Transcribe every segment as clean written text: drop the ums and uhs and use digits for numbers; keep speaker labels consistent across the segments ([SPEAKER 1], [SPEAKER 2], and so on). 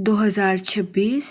[SPEAKER 1] 2026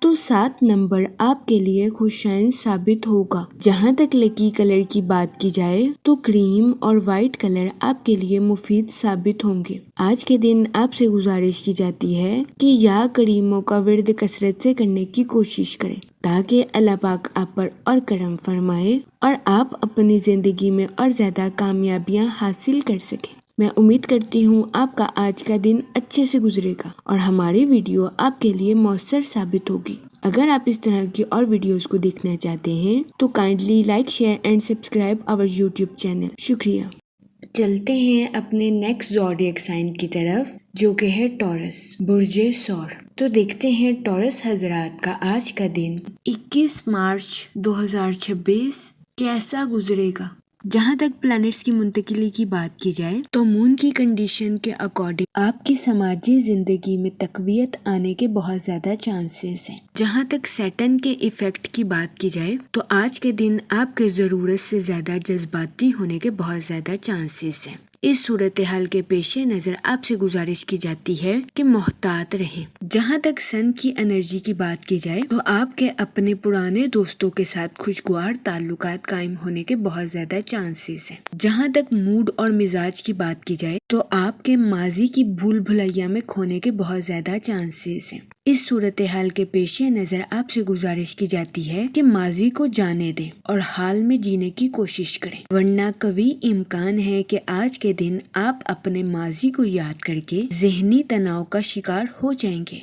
[SPEAKER 1] تو 7 نمبر آپ کے لیے خوشائن ثابت ہوگا۔ جہاں تک لکی کلر کی بات کی جائے تو کریم اور وائٹ کلر آپ کے لیے مفید ثابت ہوں گے۔ آج کے دن آپ سے گزارش کی جاتی ہے کہ یا کریموں کا ورد کثرت سے کرنے کی کوشش کریں تاکہ اللہ پاک آپ پر اور کرم فرمائے اور آپ اپنی زندگی میں اور زیادہ کامیابیاں حاصل کر سکیں۔ میں امید کرتی ہوں آپ کا آج کا دن اچھے سے گزرے گا اور ہماری ویڈیو آپ کے لیے مؤثر ثابت ہوگی۔ اگر آپ اس طرح کی اور ویڈیوز کو دیکھنا چاہتے ہیں تو kindly like, share and subscribe our YouTube channel. شکریہ۔ چلتے ہیں اپنے نیکسٹ زوڈیک سائن کی طرف جو کہ ہے ٹورس، برج ثور۔ تو دیکھتے ہیں ٹورس حضرات کا آج کا دن 21 مارچ 2026 کیسا گزرے گا۔ جہاں تک پلانٹس کی منتقلی کی بات کی جائے تو مون کی کنڈیشن کے اکارڈنگ آپ کی سماجی زندگی میں تقویت آنے کے بہت زیادہ چانسز ہیں۔ جہاں تک سیٹن کے ایفیکٹ کی بات کی جائے تو آج کے دن آپ کے ضرورت سے زیادہ جذباتی ہونے کے بہت زیادہ چانسز ہیں۔ اس صورتحال کے پیش نظر آپ سے گزارش کی جاتی ہے کہ محتاط رہیں۔ جہاں تک سن کی انرجی کی بات کی جائے تو آپ کے اپنے پرانے دوستوں کے ساتھ خوشگوار تعلقات قائم ہونے کے بہت زیادہ چانسز ہیں۔ جہاں تک موڈ اور مزاج کی بات کی جائے تو آپ کے ماضی کی بھول بھلائیا میں کھونے کے بہت زیادہ چانسز ہیں۔ اس صورتحال کے پیش نظر آپ سے گزارش کی جاتی ہے کہ ماضی کو جانے دیں اور حال میں جینے کی کوشش کریں، ورنہ قوی امکان ہے کہ آج کے دن آپ اپنے ماضی کو یاد کر کے ذہنی تناؤ کا شکار ہو جائیں گے۔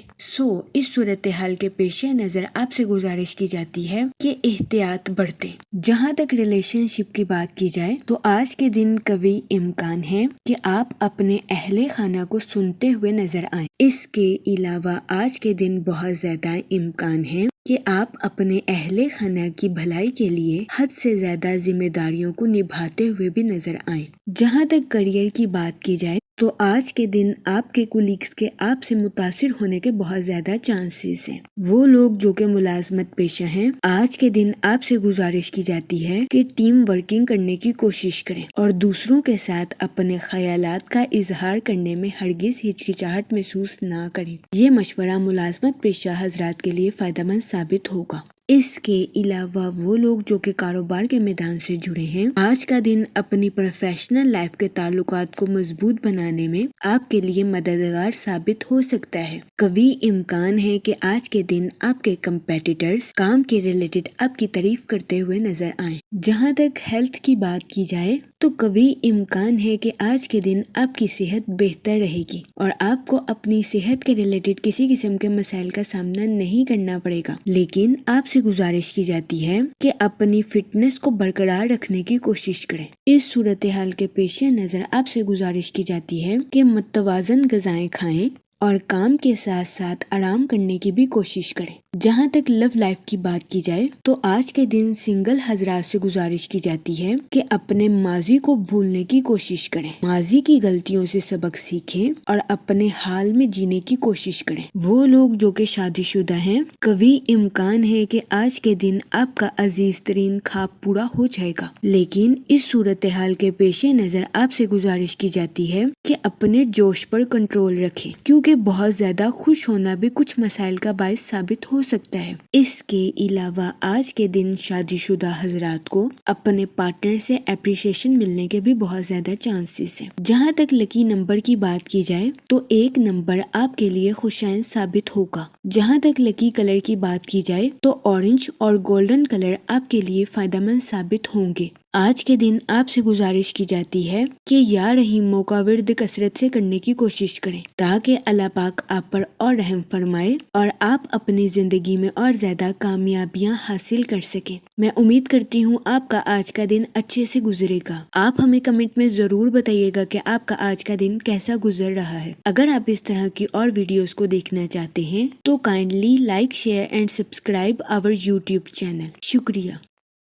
[SPEAKER 1] اس صورتحال کے پیش نظر آپ سے گزارش کی جاتی ہے کہ احتیاط برتیں۔ جہاں تک ریلیشن شپ کی بات کی جائے تو آج کے دن قوی امکان ہے کہ آپ اپنے اہل خانہ کو سنتے ہوئے نظر آئیں۔ اس کے علاوہ آج کے دن بہت زیادہ امکان ہے کہ آپ اپنے اہل خانہ کی بھلائی کے لیے حد سے زیادہ ذمہ داریوں کو نبھاتے ہوئے بھی نظر آئیں۔ جہاں تک کریئر کی بات کی جائے تو آج کے دن آپ کے کولیگز کے آپ سے متاثر ہونے کے بہت زیادہ چانسز ہیں۔ وہ لوگ جو کہ ملازمت پیشہ ہیں، آج کے دن آپ سے گزارش کی جاتی ہے کہ ٹیم ورکنگ کرنے کی کوشش کریں اور دوسروں کے ساتھ اپنے خیالات کا اظہار کرنے میں ہرگز ہچکچاہٹ محسوس نہ کریں۔ یہ مشورہ ملازمت پیشہ حضرات کے لیے فائدہ مند ثابت ہوگا۔ اس کے علاوہ وہ لوگ جو کہ کاروبار کے میدان سے جڑے ہیں، آج کا دن اپنی پروفیشنل لائف کے تعلقات کو مضبوط بنانے میں آپ کے لیے مددگار ثابت ہو سکتا ہے۔ قوی امکان ہے کہ آج کے دن آپ کے کمپیٹیٹرز کام کے ریلیٹڈ آپ کی تعریف کرتے ہوئے نظر آئیں۔ جہاں تک ہیلتھ کی بات کی جائے تو قوی امکان ہے کہ آج کے دن آپ کی صحت بہتر رہے گی اور آپ کو اپنی صحت کے ریلیٹڈ کسی قسم کے مسائل کا سامنا نہیں کرنا پڑے گا، لیکن آپ سے گزارش کی جاتی ہے کہ اپنی فٹنس کو برقرار رکھنے کی کوشش کریں۔ اس صورتحال کے پیش نظر آپ سے گزارش کی جاتی ہے کہ متوازن غذائیں کھائیں اور کام کے ساتھ ساتھ آرام کرنے کی بھی کوشش کریں۔ جہاں تک لو لائف کی بات کی جائے تو آج کے دن سنگل حضرات سے گزارش کی جاتی ہے کہ اپنے ماضی کو بھولنے کی کوشش کریں، ماضی کی غلطیوں سے سبق سیکھیں اور اپنے حال میں جینے کی کوشش کریں۔ وہ لوگ جو کہ شادی شدہ ہیں، قوی امکان ہے کہ آج کے دن آپ کا عزیز ترین خواب پورا ہو جائے گا، لیکن اس صورتحال کے پیش نظر آپ سے گزارش کی جاتی ہے کہ اپنے جوش پر کنٹرول رکھیں، کیونکہ بہت زیادہ خوش ہونا بھی کچھ مسائل کا باعث ثابت ہو سکتا ہے۔ اس کے علاوہ آج کے دن شادی شدہ حضرات کو اپنے پارٹنر سے اپریشیشن ملنے کے بھی بہت زیادہ چانسز ہیں۔ جہاں تک لکی نمبر کی بات کی جائے تو 1 نمبر آپ کے لیے خوشائن ثابت ہوگا۔ جہاں تک لکی کلر کی بات کی جائے تو اورنج اور گولڈن کلر آپ کے لیے فائدہ مند ثابت ہوں گے۔ آج کے دن آپ سے گزارش کی جاتی ہے کہ یا رحیموں کا ورد کثرت سے کرنے کی کوشش کریں تاکہ اللہ پاک آپ پر اور رحم فرمائے اور آپ اپنی زندگی میں اور زیادہ کامیابیاں حاصل کر سکیں۔ میں امید کرتی ہوں آپ کا آج کا دن اچھے سے گزرے گا۔ آپ ہمیں کمنٹ میں ضرور بتائیے گا کہ آپ کا آج کا دن کیسا گزر رہا ہے۔ اگر آپ اس طرح کی اور ویڈیوز کو دیکھنا چاہتے ہیں تو kindly like, share and subscribe our YouTube channel. شکریہ۔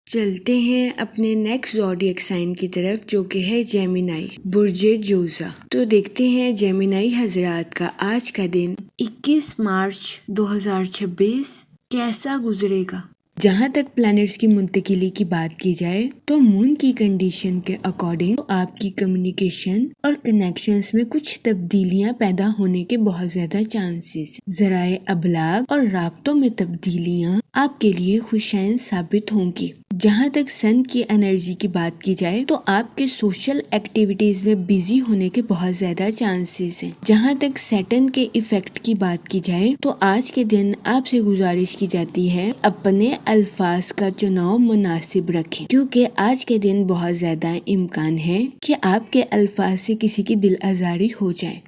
[SPEAKER 1] چلتے ہیں اپنے نیکسٹ زوڈیک سائن کی طرف جو کہ ہے جیمینائی، برج جوزا۔ تو دیکھتے ہیں جیمینائی حضرات کا آج کا دن 21 مارچ 2026 کیسا گزرے گا۔ جہاں تک پلانٹس کی منتقلی کی بات کی جائے تو مون کی کنڈیشن کے اکارڈنگ آپ کی کمیونیکیشن اور کنیکشنز میں کچھ تبدیلیاں پیدا ہونے کے بہت زیادہ چانسز، ذرائع ابلاغ اور رابطوں میں تبدیلیاں آپ کے لیے خوشائن ثابت ہوں گی۔ جہاں تک سن کی انرجی کی بات کی جائے تو آپ کے سوشل ایکٹیویٹیز میں بزی ہونے کے بہت زیادہ چانسز ہیں۔ جہاں تک سیٹرن کے ایفیکٹ کی بات کی جائے تو آج کے دن آپ سے گزارش کی جاتی ہے اپنے الفاظ کا چناؤ مناسب رکھیں، کیونکہ آج کے دن بہت زیادہ امکان ہے کہ آپ کے الفاظ سے کسی کی دل آزاری ہو جائے،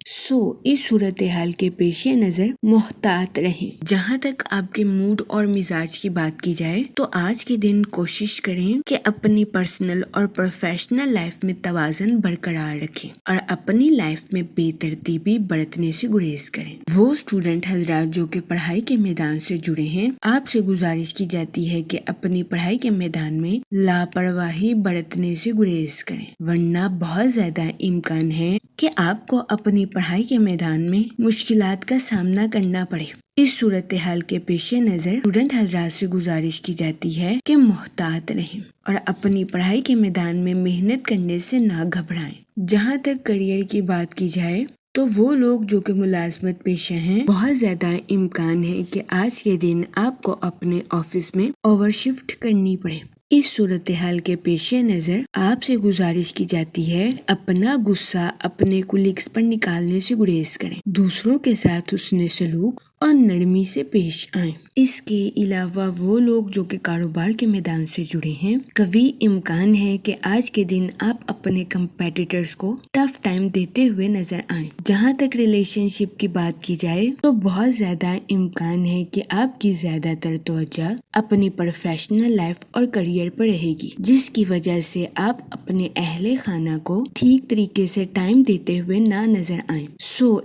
[SPEAKER 1] اس صورتحال کے پیش نظر محتاط رہیں۔ جہاں تک آپ کے موڈ اور مزاج کی بات کی جائے تو آج کے دن کوشش کریں کہ اپنی پرسنل اور پروفیشنل لائف میں توازن برقرار رکھیں اور اپنی لائف میں بے ترتیبی برتنے سے گریز کریں۔ وہ اسٹوڈنٹ حضرات جو کہ پڑھائی کے میدان سے جڑے ہیں، آپ سے گزارش کی جاتی ہے کہ اپنی پڑھائی کے میدان میں لاپرواہی برتنے سے گریز کریں، ورنہ بہت زیادہ امکان ہے کہ آپ کو اپنی پڑھائی کے میدان میں مشکلات کا سامنا کرنا پڑے۔ اس صورتحال کے پیش نظر اسٹوڈنٹ حضرات سے گزارش کی جاتی ہے کہ محتاط رہیں اور اپنی پڑھائی کے میدان میں محنت کرنے سے نہ گھبرائیں۔ جہاں تک کریئر کی بات کی جائے تو وہ لوگ جو کہ ملازمت پیشہ ہیں، بہت زیادہ امکان ہے کہ آج کے دن آپ کو اپنے آفس میں اوور شفٹ کرنی پڑے۔ اس صورتحال کے پیش نظر آپ سے گزارش کی جاتی ہے اپنا غصہ اپنے کولیگز پر نکالنے سے گریز کریں، دوسروں کے ساتھ حسن سلوک اور نرمی سے پیش آئیں۔ اس کے علاوہ وہ لوگ جو کہ کاروبار کے میدان سے جڑے ہیں، قوی امکان ہے کہ آج کے دن آپ اپنے کمپیٹیٹرز کو ٹف ٹائم دیتے ہوئے نظر آئیں۔ جہاں تک ریلیشن شپ کی بات کی جائے تو بہت زیادہ امکان ہے کہ آپ کی زیادہ تر توجہ اپنی پروفیشنل لائف اور کریئر پر رہے گی، جس کی وجہ سے آپ اپنے اہل خانہ کو ٹھیک طریقے سے ٹائم دیتے ہوئے نہ نظر آئیں۔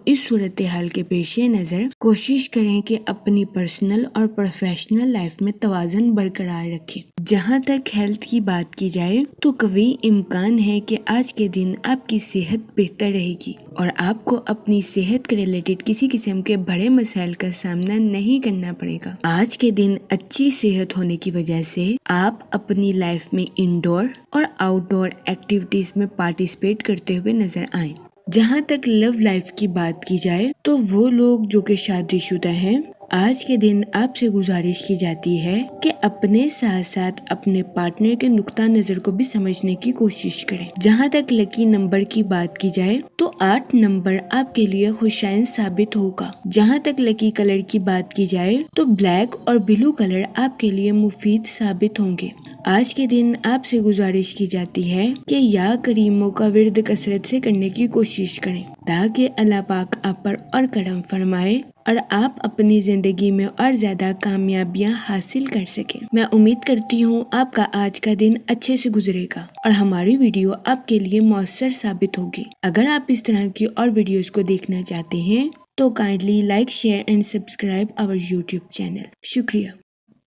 [SPEAKER 1] اس صورتحال کے پیش نظر کوشش کریں کہ اپنی پرسنل اور پروفیشنل لائف میں توازن برقرار رکھیں۔ جہاں تک ہیلتھ کی بات کی جائے تو قوی امکان ہے کہ آج کے دن آپ کی صحت بہتر رہے گی اور آپ کو اپنی صحت کے ریلیٹڈ کسی قسم کے بڑے مسائل کا سامنا نہیں کرنا پڑے گا۔ آج کے دن اچھی صحت ہونے کی وجہ سے آپ اپنی لائف میں انڈور اور آؤٹ ڈور ایکٹیویٹیز میں پارٹیسپیٹ کرتے ہوئے نظر آئیں۔ جہاں تک لو لائف کی بات کی جائے تو وہ لوگ جو کہ شادی شدہ ہیں، آج کے دن آپ سے گزارش کی جاتی ہے کہ اپنے ساتھ ساتھ اپنے پارٹنر کے نقطہ نظر کو بھی سمجھنے کی کوشش کریں۔ جہاں تک لکی نمبر کی بات کی جائے تو 8 نمبر آپ کے لیے خوشائن ثابت ہوگا۔ جہاں تک لکی کلر کی بات کی جائے تو بلیک اور بلو کلر آپ کے لیے مفید ثابت ہوں گے۔ آج کے دن آپ سے گزارش کی جاتی ہے کہ یا کریموں کا ورد کثرت سے کرنے کی کوشش کریں تاکہ اللہ پاک آپ پر اور کرم فرمائے اور آپ اپنی زندگی میں اور زیادہ کامیابیاں حاصل کر سکیں۔ میں امید کرتی ہوں آپ کا آج کا دن اچھے سے گزرے گا اور ہماری ویڈیو آپ کے لیے مؤثر ثابت ہوگی۔ اگر آپ اس طرح کی اور ویڈیوز کو دیکھنا چاہتے ہیں تو kindly like, share and subscribe our YouTube channel. شکریہ۔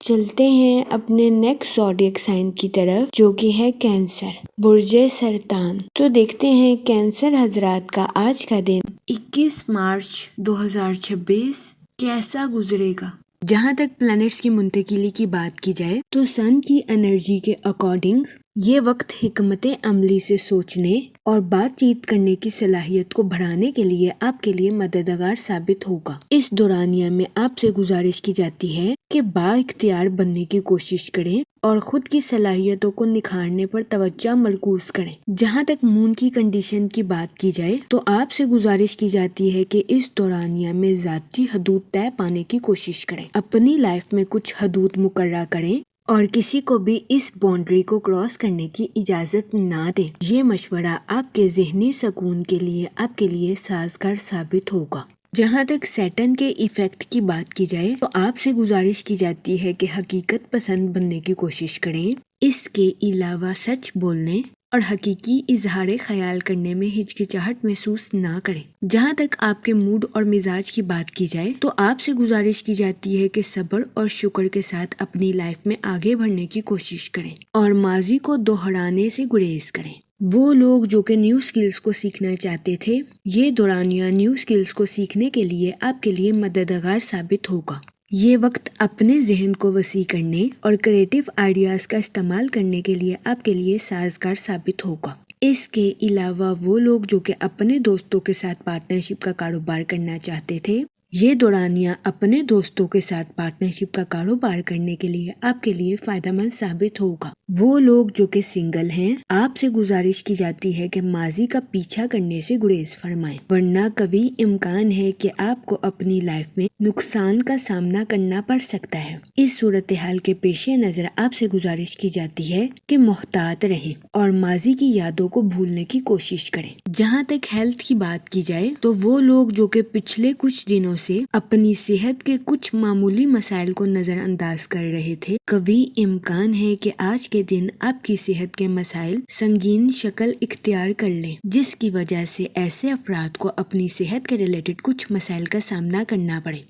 [SPEAKER 1] چلتے ہیں اپنے نیکسٹ زوڈیک سائن کی طرف جو کہ ہے کینسر، برج سرطان۔ تو دیکھتے ہیں کینسر حضرات کا آج کا دن 21 مارچ 2026 کیسا گزرے گا۔ جہاں تک پلانٹس کی منتقلی کی بات کی جائے تو سن کی انرجی کے اکارڈنگ یہ وقت حکمت عملی سے سوچنے اور بات چیت کرنے کی صلاحیت کو بڑھانے کے لیے آپ کے لیے مددگار ثابت ہوگا۔ اس دورانیہ میں آپ سے گزارش کی جاتی ہے کہ با اختیار بننے کی کوشش کریں اور خود کی صلاحیتوں کو نکھارنے پر توجہ مرکوز کریں۔ جہاں تک مون کی کنڈیشن کی بات کی جائے تو آپ سے گزارش کی جاتی ہے کہ اس دورانیہ میں ذاتی حدود طے پانے کی کوشش کریں، اپنی لائف میں کچھ حدود مقررہ کریں اور کسی کو بھی اس باؤنڈری کو کراس کرنے کی اجازت نہ دیں۔ یہ مشورہ آپ کے ذہنی سکون کے لیے آپ کے لیے سازگار ثابت ہوگا۔ جہاں تک سیٹرن کے ایفیکٹ کی بات کی جائے تو آپ سے گزارش کی جاتی ہے کہ حقیقت پسند بننے کی کوشش کریں، اس کے علاوہ سچ بولنے اور حقیقی اظہار خیال کرنے میں ہچکچاہٹ محسوس نہ کریں۔ جہاں تک آپ کے موڈ اور مزاج کی بات کی جائے تو آپ سے گزارش کی جاتی ہے کہ صبر اور شکر کے ساتھ اپنی لائف میں آگے بڑھنے کی کوشش کریں اور ماضی کو دہرانے سے گریز کریں۔ وہ لوگ جو کہ نیو سکلز کو سیکھنا چاہتے تھے، یہ دورانیہ نیو سکلز کو سیکھنے کے لیے آپ کے لیے مددگار ثابت ہوگا۔ یہ وقت اپنے ذہن کو وسیع کرنے اور کریٹو آئیڈیاز کا استعمال کرنے کے لیے آپ کے لیے سازگار ثابت ہوگا۔ اس کے علاوہ وہ لوگ جو کہ اپنے دوستوں کے ساتھ پارٹنرشپ کا کاروبار کرنا چاہتے تھے، یہ دورانیہ اپنے دوستوں کے ساتھ پارٹنرشپ کا کاروبار کرنے کے لیے آپ کے لیے فائدہ مند ثابت ہوگا۔ وہ لوگ جو کہ سنگل ہیں، آپ سے گزارش کی جاتی ہے کہ ماضی کا پیچھا کرنے سے گریز فرمائیں، ورنہ کبھی امکان ہے کہ آپ کو اپنی لائف میں نقصان کا سامنا کرنا پڑ سکتا ہے۔ اس صورتحال کے پیش نظر آپ سے گزارش کی جاتی ہے کہ محتاط رہیں اور ماضی کی یادوں کو بھولنے کی کوشش کریں۔ جہاں تک ہیلتھ کی بات کی جائے تو وہ لوگ جو کہ پچھلے کچھ دنوں سے اپنی صحت کے کچھ معمولی مسائل کو نظر انداز کر رہے تھے، کبھی امکان ہے کہ آج کے دن آپ کی صحت کے مسائل سنگین شکل اختیار کر لیں، جس کی وجہ سے ایسے افراد کو اپنی صحت کے ریلیٹڈ کچھ مسائل کا سامنا کرنا پڑے۔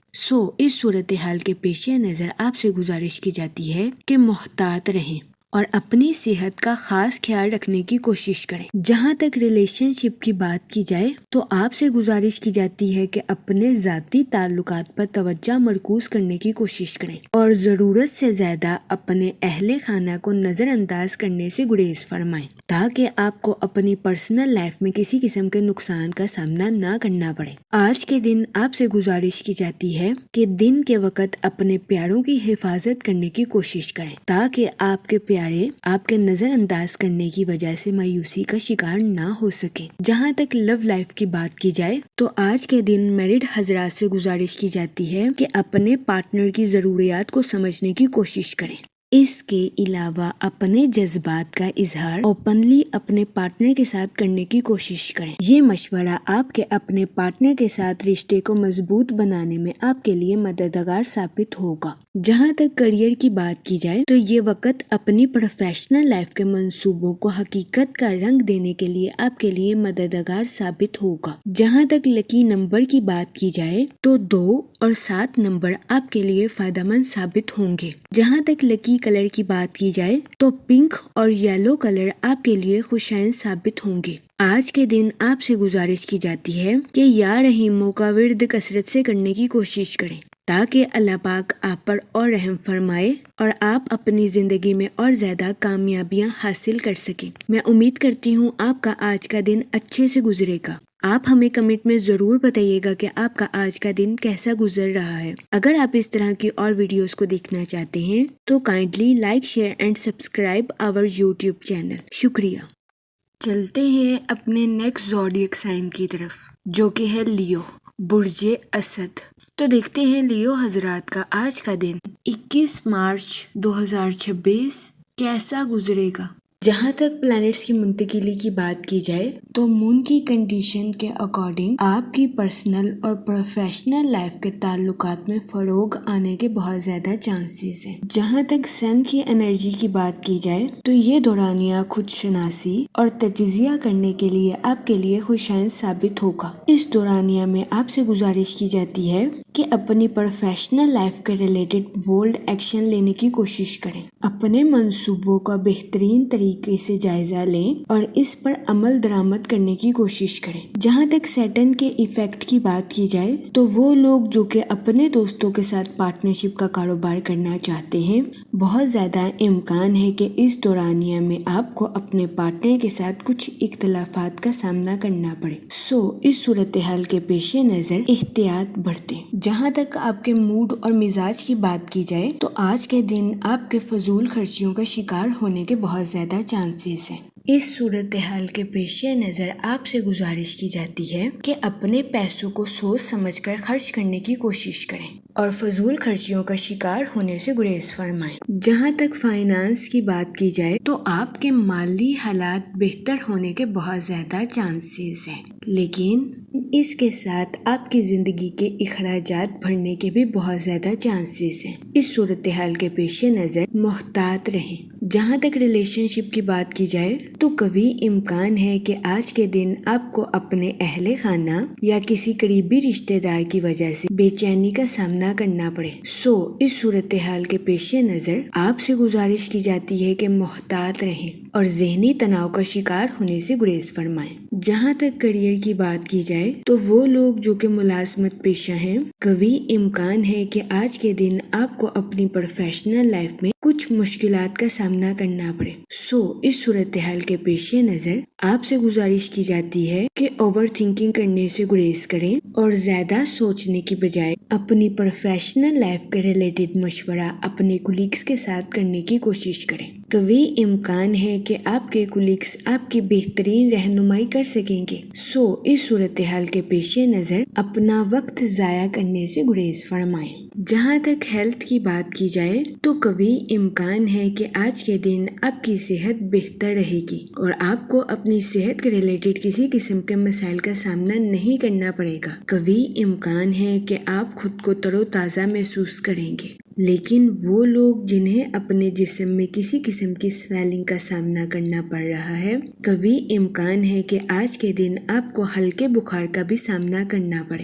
[SPEAKER 1] اس صورتحال کے پیش نظر آپ سے گزارش کی جاتی ہے کہ محتاط رہیں اور اپنی صحت کا خاص خیال رکھنے کی کوشش کریں۔ جہاں تک ریلیشن شپ کی بات کی جائے تو آپ سے گزارش کی جاتی ہے کہ اپنے ذاتی تعلقات پر توجہ مرکوز کرنے کی کوشش کریں اور ضرورت سے زیادہ اپنے اہل خانہ کو نظر انداز کرنے سے گریز فرمائیں، تاکہ آپ کو اپنی پرسنل لائف میں کسی قسم کے نقصان کا سامنا نہ کرنا پڑے۔ آج کے دن آپ سے گزارش کی جاتی ہے کہ دن کے وقت اپنے پیاروں کی حفاظت کرنے کی کوشش کریں، تاکہ آپ کے پیارے آپ کے نظر انداز کرنے کی وجہ سے مایوسی کا شکار نہ ہو سکے۔ جہاں تک لو لائف کی بات کی جائے تو آج کے دن میرڈ حضرات سے گزارش کی جاتی ہے کہ اپنے پارٹنر کی ضروریات کو سمجھنے کی کوشش کریں۔ اس کے علاوہ اپنے جذبات کا اظہار اوپنلی اپنے پارٹنر کے ساتھ کرنے کی کوشش کریں۔ یہ مشورہ آپ کے اپنے پارٹنر کے ساتھ رشتے کو مضبوط بنانے میں آپ کے لیے مددگار ثابت ہوگا۔ جہاں تک کریئر کی بات کی جائے تو یہ وقت اپنی پروفیشنل لائف کے منصوبوں کو حقیقت کا رنگ دینے کے لیے آپ کے لیے مددگار ثابت ہوگا۔ جہاں تک لکی نمبر کی بات کی جائے تو 2 اور 7 نمبر آپ کے لیے فائدہ مند ثابت ہوں گے۔ جہاں تک لکی کلر کی بات کی جائے تو پنک اور یلو کلر آپ کے لیے خوشائن ثابت ہوں گے۔ آج کے دن آپ سے گزارش کی جاتی ہے کہ یا رحیموں کا ورد کثرت سے کرنے کی کوشش کریں، تاکہ اللہ پاک آپ پر اور رحم فرمائے اور آپ اپنی زندگی میں اور زیادہ کامیابیاں حاصل کر سکیں۔ میں امید کرتی ہوں آپ کا آج کا دن اچھے سے گزرے گا۔ آپ ہمیں کمنٹ میں ضرور بتائیے گا کہ آپ کا آج کا دن کیسا گزر رہا ہے۔ اگر آپ اس طرح کی اور ویڈیوز کو دیکھنا چاہتے ہیں تو kindly like, share and subscribe our YouTube channel. شکریہ۔ چلتے ہیں اپنے نیکسٹ زوڈیک سائن کی طرف، جو کہ ہے لیو، برج اسد۔ تو دیکھتے ہیں لیو حضرات کا آج کا دن 21 مارچ 2026 کیسا گزرے گا۔ جہاں تک پلانٹس کی منتقلی کی بات کی جائے تو مون کی کنڈیشن کے اکارڈنگ آپ کی پرسنل اور پروفیشنل لائف کے تعلقات میں فروغ آنے کے بہت زیادہ چانسز ہیں۔ جہاں تک سن کی انرجی کی بات کی جائے تو یہ دورانیہ خود شناسی اور تجزیہ کرنے کے لیے آپ کے لیے خوشائن ثابت ہوگا۔ اس دورانیہ میں آپ سے گزارش کی جاتی ہے کہ اپنی پروفیشنل لائف کے ریلیٹڈ بولڈ ایکشن لینے کی کوشش کریں، اپنے منصوبوں کا بہترین طریقے سے جائزہ لیں اور اس پر عمل درآمد کرنے کی کوشش کریں۔ جہاں تک سیٹن کے ایفیکٹ کی بات کی جائے تو وہ لوگ جو کہ اپنے دوستوں کے ساتھ پارٹنرشپ کا کاروبار کرنا چاہتے ہیں، بہت زیادہ امکان ہے کہ اس دورانیہ میں آپ کو اپنے پارٹنر کے ساتھ کچھ اختلافات کا سامنا کرنا پڑے۔ اس صورتحال کے پیش نظر احتیاط برتیں۔ جہاں تک آپ کے موڈ اور مزاج کی بات کی جائے تو آج کے دن آپ کے فضول خرچیوں کا شکار ہونے کے بہت زیادہ چانسز ہیں۔ اس صورتحال کے پیش نظر آپ سے گزارش کی جاتی ہے کہ اپنے پیسوں کو سوچ سمجھ کر خرچ کرنے کی کوشش کریں اور فضول خرچیوں کا شکار ہونے سے گریز فرمائیں۔ جہاں تک فائنانس کی بات کی جائے تو آپ کے مالی حالات بہتر ہونے کے بہت زیادہ چانسز ہیں، لیکن اس کے ساتھ آپ کی زندگی کے اخراجات بڑھنے کے بھی بہت زیادہ چانسز ہیں۔ اس صورتحال کے پیش نظر محتاط رہیں۔ جہاں تک ریلیشن شپ کی بات کی جائے تو کبھی امکان ہے کہ آج کے دن آپ کو اپنے اہل خانہ یا کسی قریبی رشتہ دار کی وجہ سے بے چینی کا سامنا کرنا پڑے۔ اس صورتحال کے پیش نظر آپ سے گزارش کی جاتی ہے کہ محتاط رہیں اور ذہنی تناؤ کا شکار ہونے سے گریز فرمائیں۔ جہاں تک کریئر کی بات کی جائے تو وہ لوگ جو کہ ملازمت پیشہ ہیں، قوی امکان ہے کہ آج کے دن آپ کو اپنی پروفیشنل لائف میں کچھ مشکلات کا سامنا کرنا پڑے۔ اس صورتحال کے پیش نظر آپ سے گزارش کی جاتی ہے کہ اوور تھنکنگ کرنے سے گریز کریں اور زیادہ سوچنے کی بجائے اپنی پروفیشنل لائف کے ریلیٹڈ مشورہ اپنے کولیگز کے ساتھ کرنے کی کوشش کریں۔ قوی امکان ہے کہ آپ کے کولیگز آپ کی بہترین رہنمائی کر سکیں گے۔ اس صورتحال کے پیش نظر اپنا وقت ضائع کرنے سے گریز فرمائیں۔ جہاں تک ہیلتھ کی بات کی جائے تو قوی امکان ہے کہ آج کے دن آپ کی صحت بہتر رہے گی اور آپ کو اپنی صحت کے ریلیٹڈ کسی قسم کے مسائل کا سامنا نہیں کرنا پڑے گا۔ قوی امکان ہے کہ آپ خود کو تر و تازہ محسوس کریں گے، لیکن وہ لوگ جنہیں اپنے جسم میں کسی قسم کی سویلنگ کا سامنا کرنا پڑ رہا ہے، قوی امکان ہے کہ آج کے دن آپ کو ہلکے بخار کا بھی سامنا کرنا پڑے۔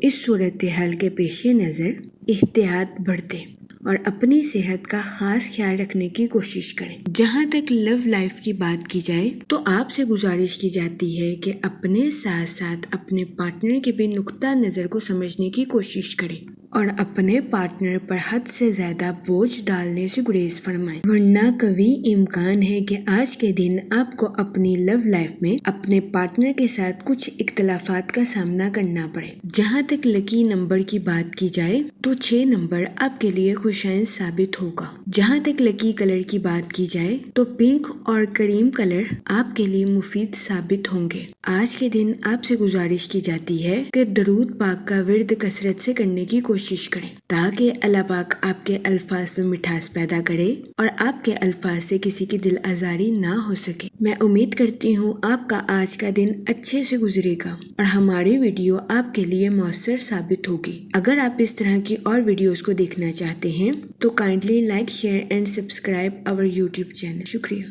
[SPEAKER 1] اس صورتحال کے پیش نظر احتیاط برتیں اور اپنی صحت کا خاص خیال رکھنے کی کوشش کریں۔ جہاں تک لو لائف کی بات کی جائے تو آپ سے گزارش کی جاتی ہے کہ اپنے ساتھ ساتھ اپنے پارٹنر کے بھی نقطہ نظر کو سمجھنے کی کوشش کریں اور اپنے پارٹنر پر حد سے زیادہ بوجھ ڈالنے سے گریز فرمائیں، ورنہ قوی امکان ہے کہ آج کے دن آپ کو اپنی لو لائف میں اپنے پارٹنر کے ساتھ کچھ اختلافات کا سامنا کرنا پڑے۔ جہاں تک لکی نمبر کی بات کی جائے تو 6 نمبر آپ کے لیے خوشائن ثابت ہوگا۔ جہاں تک لکی کلر کی بات کی جائے تو پنک اور کریم کلر آپ کے لیے مفید ثابت ہوں گے۔ آج کے دن آپ سے گزارش کی جاتی ہے کہ درود پاک کا ورد کثرت سے کرنے کی کوشش کریں تاکہ اللہ پاک آپ کے الفاظ میں مٹھاس پیدا کرے اور آپ کے الفاظ سے کسی کی دل آزاری نہ ہو سکے۔ میں امید کرتی ہوں آپ کا آج کا دن اچھے سے گزرے گا اور ہماری ویڈیو آپ کے لیے مؤثر ثابت ہوگی۔ اگر آپ اس طرح کی اور ویڈیوز کو دیکھنا چاہتے ہیں تو kindly like, share and subscribe our YouTube channel. شکریہ۔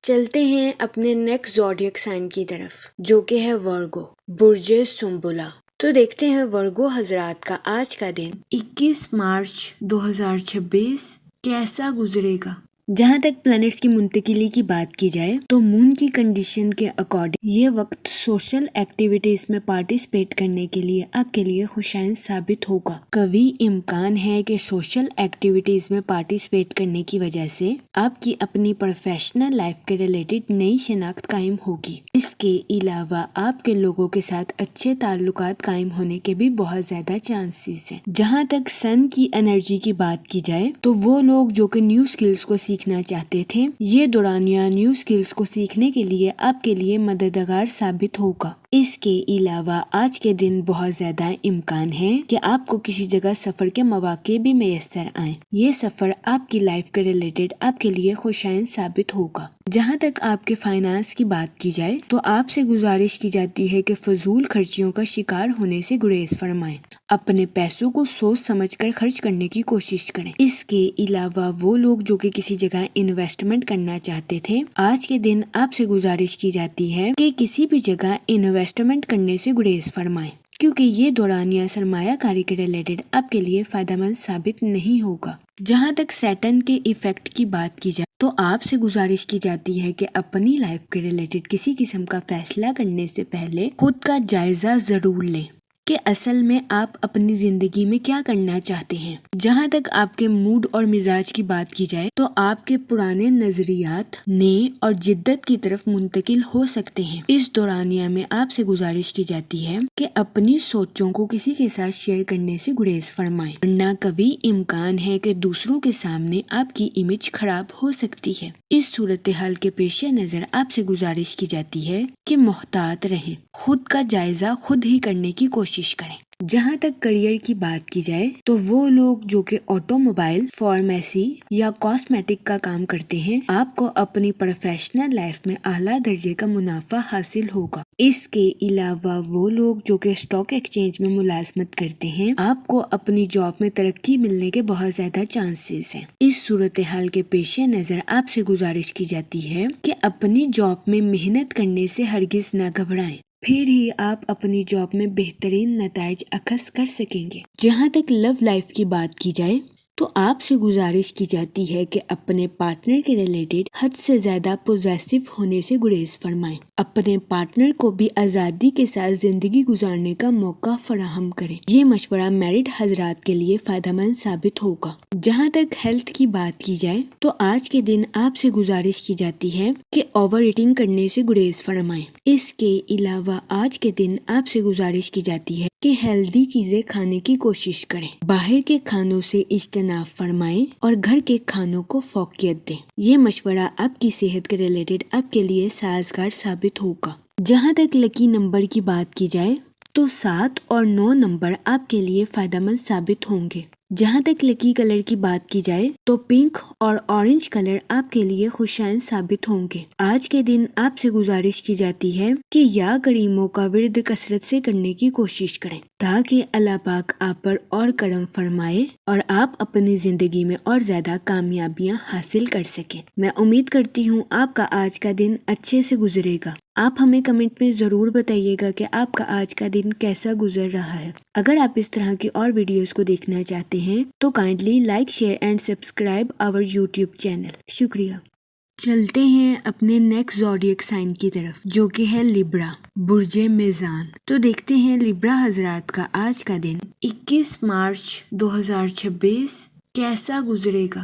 [SPEAKER 1] چلتے ہیں اپنے نیکسٹ زوڈیک سائن کی طرف جو کہ ہے ورگو، برج سنبلا۔ تو دیکھتے ہیں ورگو حضرات کا آج کا دن 21 مارچ 2026 کیسا گزرے گا۔ جہاں تک پلانٹس کی منتقلی کی بات کی جائے تو مون کی کنڈیشن کے اکارڈنگ یہ وقت سوشل ایکٹیویٹیز میں پارٹیسپیٹ کرنے کے لیے آپ کے لیے خوشائن ثابت ہوگا۔ قوی امکان ہے کہ سوشل ایکٹیویٹیز میں پارٹیسپیٹ کرنے کی وجہ سے آپ کی اپنی پروفیشنل لائف کے ریلیٹڈ نئی شناخت قائم ہوگی۔ اس کے علاوہ آپ کے لوگوں کے ساتھ اچھے تعلقات قائم ہونے کے بھی بہت زیادہ چانسز ہیں۔ جہاں تک سن کی انرجی کی بات کی جائے تو وہ لوگ جو کہ نیو سکلز کو سیکھنا چاہتے تھے، یہ دورانیہ نیو سکلز کو سیکھنے کے لیے آپ کے لیے مددگار ثابت ہوگا۔ اس کے علاوہ آج کے دن بہت زیادہ امکان ہے کہ آپ کو کسی جگہ سفر کے مواقع بھی میسر آئیں۔ یہ سفر آپ کی لائف کے ریلیٹڈ آپ کے لیے خوشائن ثابت ہوگا۔ جہاں تک آپ کے فائنانس کی بات کی جائے تو آپ سے گزارش کی جاتی ہے کہ فضول خرچیوں کا شکار ہونے سے گریز فرمائیں۔ اپنے پیسوں کو سوچ سمجھ کر خرچ کرنے کی کوشش کریں۔ اس کے علاوہ وہ لوگ جو کہ کسی جگہ انویسٹمنٹ کرنا چاہتے تھے، آج کے دن آپ سے گزارش کی جاتی ہے کہ کسی بھی جگہ انویسٹمنٹ کرنے سے گریز فرمائیں، کیونکہ یہ دورانیہ سرمایہ کاری کے ریلیٹڈ آپ کے لیے فائدہ مند ثابت نہیں ہوگا۔ جہاں تک سیٹن کے ایفیکٹ کی بات کی جائے تو آپ سے گزارش کی جاتی ہے کہ اپنی لائف کے ریلیٹڈ کسی قسم کا فیصلہ کرنے سے پہلے خود کا جائزہ ضرور لیں کہ اصل میں آپ اپنی زندگی میں کیا کرنا چاہتے ہیں۔ جہاں تک آپ کے موڈ اور مزاج کی بات کی جائے تو آپ کے پرانے نظریات نئے اور جدت کی طرف منتقل ہو سکتے ہیں۔ اس دورانیہ میں آپ سے گزارش کی جاتی ہے کہ اپنی سوچوں کو کسی کے ساتھ شیئر کرنے سے گریز فرمائیں، ورنہ قوی امکان ہے کہ دوسروں کے سامنے آپ کی امیج خراب ہو سکتی ہے۔ اس صورتحال کے پیش نظر آپ سے گزارش کی جاتی ہے کہ محتاط رہیں، خود کا جائزہ خود ہی کرنے کی کوشش کریں۔ جہاں تک کریئر کی بات کی جائے تو وہ لوگ جو کہ آٹو موبائل، فارمیسی یا کاسمیٹک کا کام کرتے ہیں، آپ کو اپنی پروفیشنل لائف میں اعلیٰ درجے کا منافع حاصل ہوگا۔ اس کے علاوہ وہ لوگ جو کہ اسٹاک ایکسچینج میں ملازمت کرتے ہیں، آپ کو اپنی جاب میں ترقی ملنے کے بہت زیادہ چانسز ہیں۔ اس صورتحال کے پیش نظر آپ سے گزارش کی جاتی ہے کہ اپنی جاب میں محنت کرنے سے ہرگز نہ گھبرائیں، پھر ہی آپ اپنی جاب میں بہترین نتائج اخذ کر سکیں گے۔ جہاں تک لو لائف کی بات کی جائے تو آپ سے گزارش کی جاتی ہے کہ اپنے پارٹنر کے ریلیٹڈ حد سے زیادہ پوزیسو ہونے سے گریز فرمائیں۔ اپنے پارٹنر کو بھی آزادی کے ساتھ زندگی گزارنے کا موقع فراہم کریں۔ یہ مشورہ میرڈ حضرات کے لیے فائدہ مند ثابت ہوگا۔ جہاں تک ہیلتھ کی بات کی جائے تو آج کے دن آپ سے گزارش کی جاتی ہے کہ اوور ایٹنگ کرنے سے گریز فرمائیں۔ اس کے علاوہ آج کے دن آپ سے گزارش کی جاتی ہے کہ ہیلدی چیزیں کھانے کی کوشش کریں، باہر کے کھانوں سے اجتناب فرمائیں اور گھر کے کھانوں کو فوقیت دیں۔ یہ مشورہ آپ کی صحت کے ریلیٹڈ آپ کے لیے سازگار ثابت ہوگا۔ جہاں تک لکی نمبر کی بات کی جائے تو 7 اور 9 نمبر آپ کے لیے فائدہ مند ثابت ہوں گے۔ جہاں تک لکی کلر کی بات کی جائے تو پنک اور اورنج کلر آپ کے لیے خوشائن ثابت ہوں گے۔ آج کے دن آپ سے گزارش کی جاتی ہے کہ یا کریموں کا ورد کثرت سے کرنے کی کوشش کریں تاکہ اللہ پاک آپ پر اور کرم فرمائے اور آپ اپنی زندگی میں اور زیادہ کامیابیاں حاصل کر سکیں۔ میں امید کرتی ہوں آپ کا آج کا دن اچھے سے گزرے گا۔ آپ ہمیں کمنٹ میں ضرور بتائیے گا کہ آپ کا آج کا دن کیسا گزر رہا ہے۔ اگر آپ اس طرح کی اور ویڈیوز کو دیکھنا چاہتے ہیں تو kindly like, share and subscribe our YouTube channel. شکریہ۔ چلتے ہیں اپنے نیکسٹ زوڈیک سائن کی طرف جو کہ ہے لیبرا، برج میزان۔ تو دیکھتے ہیں لیبرا حضرات کا آج کا دن 21 مارچ 2026 کیسا گزرے گا۔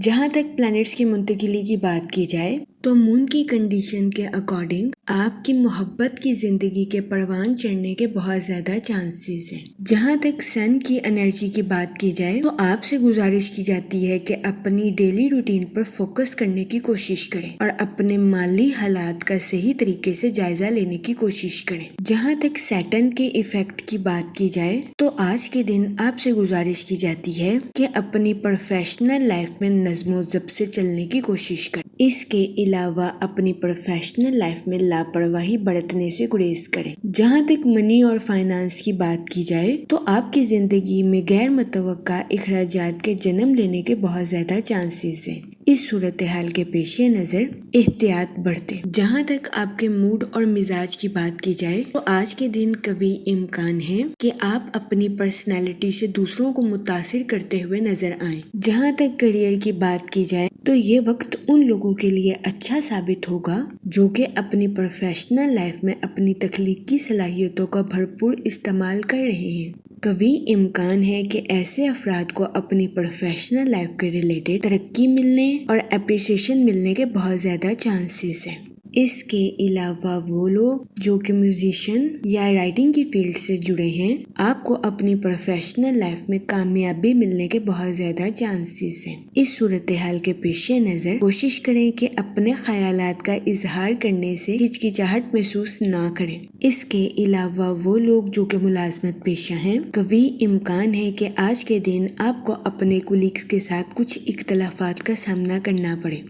[SPEAKER 1] جہاں تک پلانٹس کی منتقلی کی بات کی جائے تو مون کی کنڈیشن کے اکارڈنگ آپ کی محبت کی زندگی کے پروان چڑھنے کے بہت زیادہ چانسز ہیں۔ جہاں تک سن کی انرجی کی بات کی جائے تو آپ سے گزارش کی جاتی ہے کہ اپنی ڈیلی روٹین پر فوکس کرنے کی کوشش کریں اور اپنے مالی حالات کا صحیح طریقے سے جائزہ لینے کی کوشش کریں۔ جہاں تک سیٹرن کے ایفیکٹ کی بات کی جائے تو آج کے دن آپ سے گزارش کی جاتی ہے کہ اپنی پروفیشنل لائف میں نظم و ضبط سے چلنے کی کوشش کریں۔ اس کے علاوہ اپنی پروفیشنل لائف میں لاپرواہی برتنے سے گریز کریں۔ جہاں تک منی اور فائنانس کی بات کی جائے تو آپ کی زندگی میں غیر متوقع اخراجات کے جنم لینے کے بہت زیادہ چانسز ہیں۔ اس صورتحال کے پیش نظر احتیاط برتیں۔ جہاں تک آپ کے موڈ اور مزاج کی بات کی جائے تو آج کے دن قوی امکان ہے کہ آپ اپنی پرسنالٹی سے دوسروں کو متاثر کرتے ہوئے نظر آئیں۔ جہاں تک کیریئر کی بات کی جائے تو یہ وقت ان لوگوں کے لیے اچھا ثابت ہوگا جو کہ اپنی پروفیشنل لائف میں اپنی تخلیقی صلاحیتوں کا بھرپور استعمال کر رہے ہیں۔ قوی امکان ہے کہ ایسے افراد کو اپنی پروفیشنل لائف کے ریلیٹڈ ترقی ملنے اور اپریسیشن ملنے کے بہت زیادہ چانسز ہیں۔ اس کے علاوہ وہ لوگ جو کہ میوزیشین یا رائٹنگ کی فیلڈ سے جڑے ہیں آپ کو اپنی پروفیشنل لائف میں کامیابی ملنے کے بہت زیادہ چانسز ہیں۔ اس صورتحال کے پیش نظر کوشش کریں کہ اپنے خیالات کا اظہار کرنے سے ہچکچاہٹ محسوس نہ کریں۔ اس کے علاوہ وہ لوگ جو کہ ملازمت پیشہ ہیں قوی امکان ہے کہ آج کے دن آپ کو اپنے کولیگز کے ساتھ کچھ اختلافات کا سامنا کرنا پڑے۔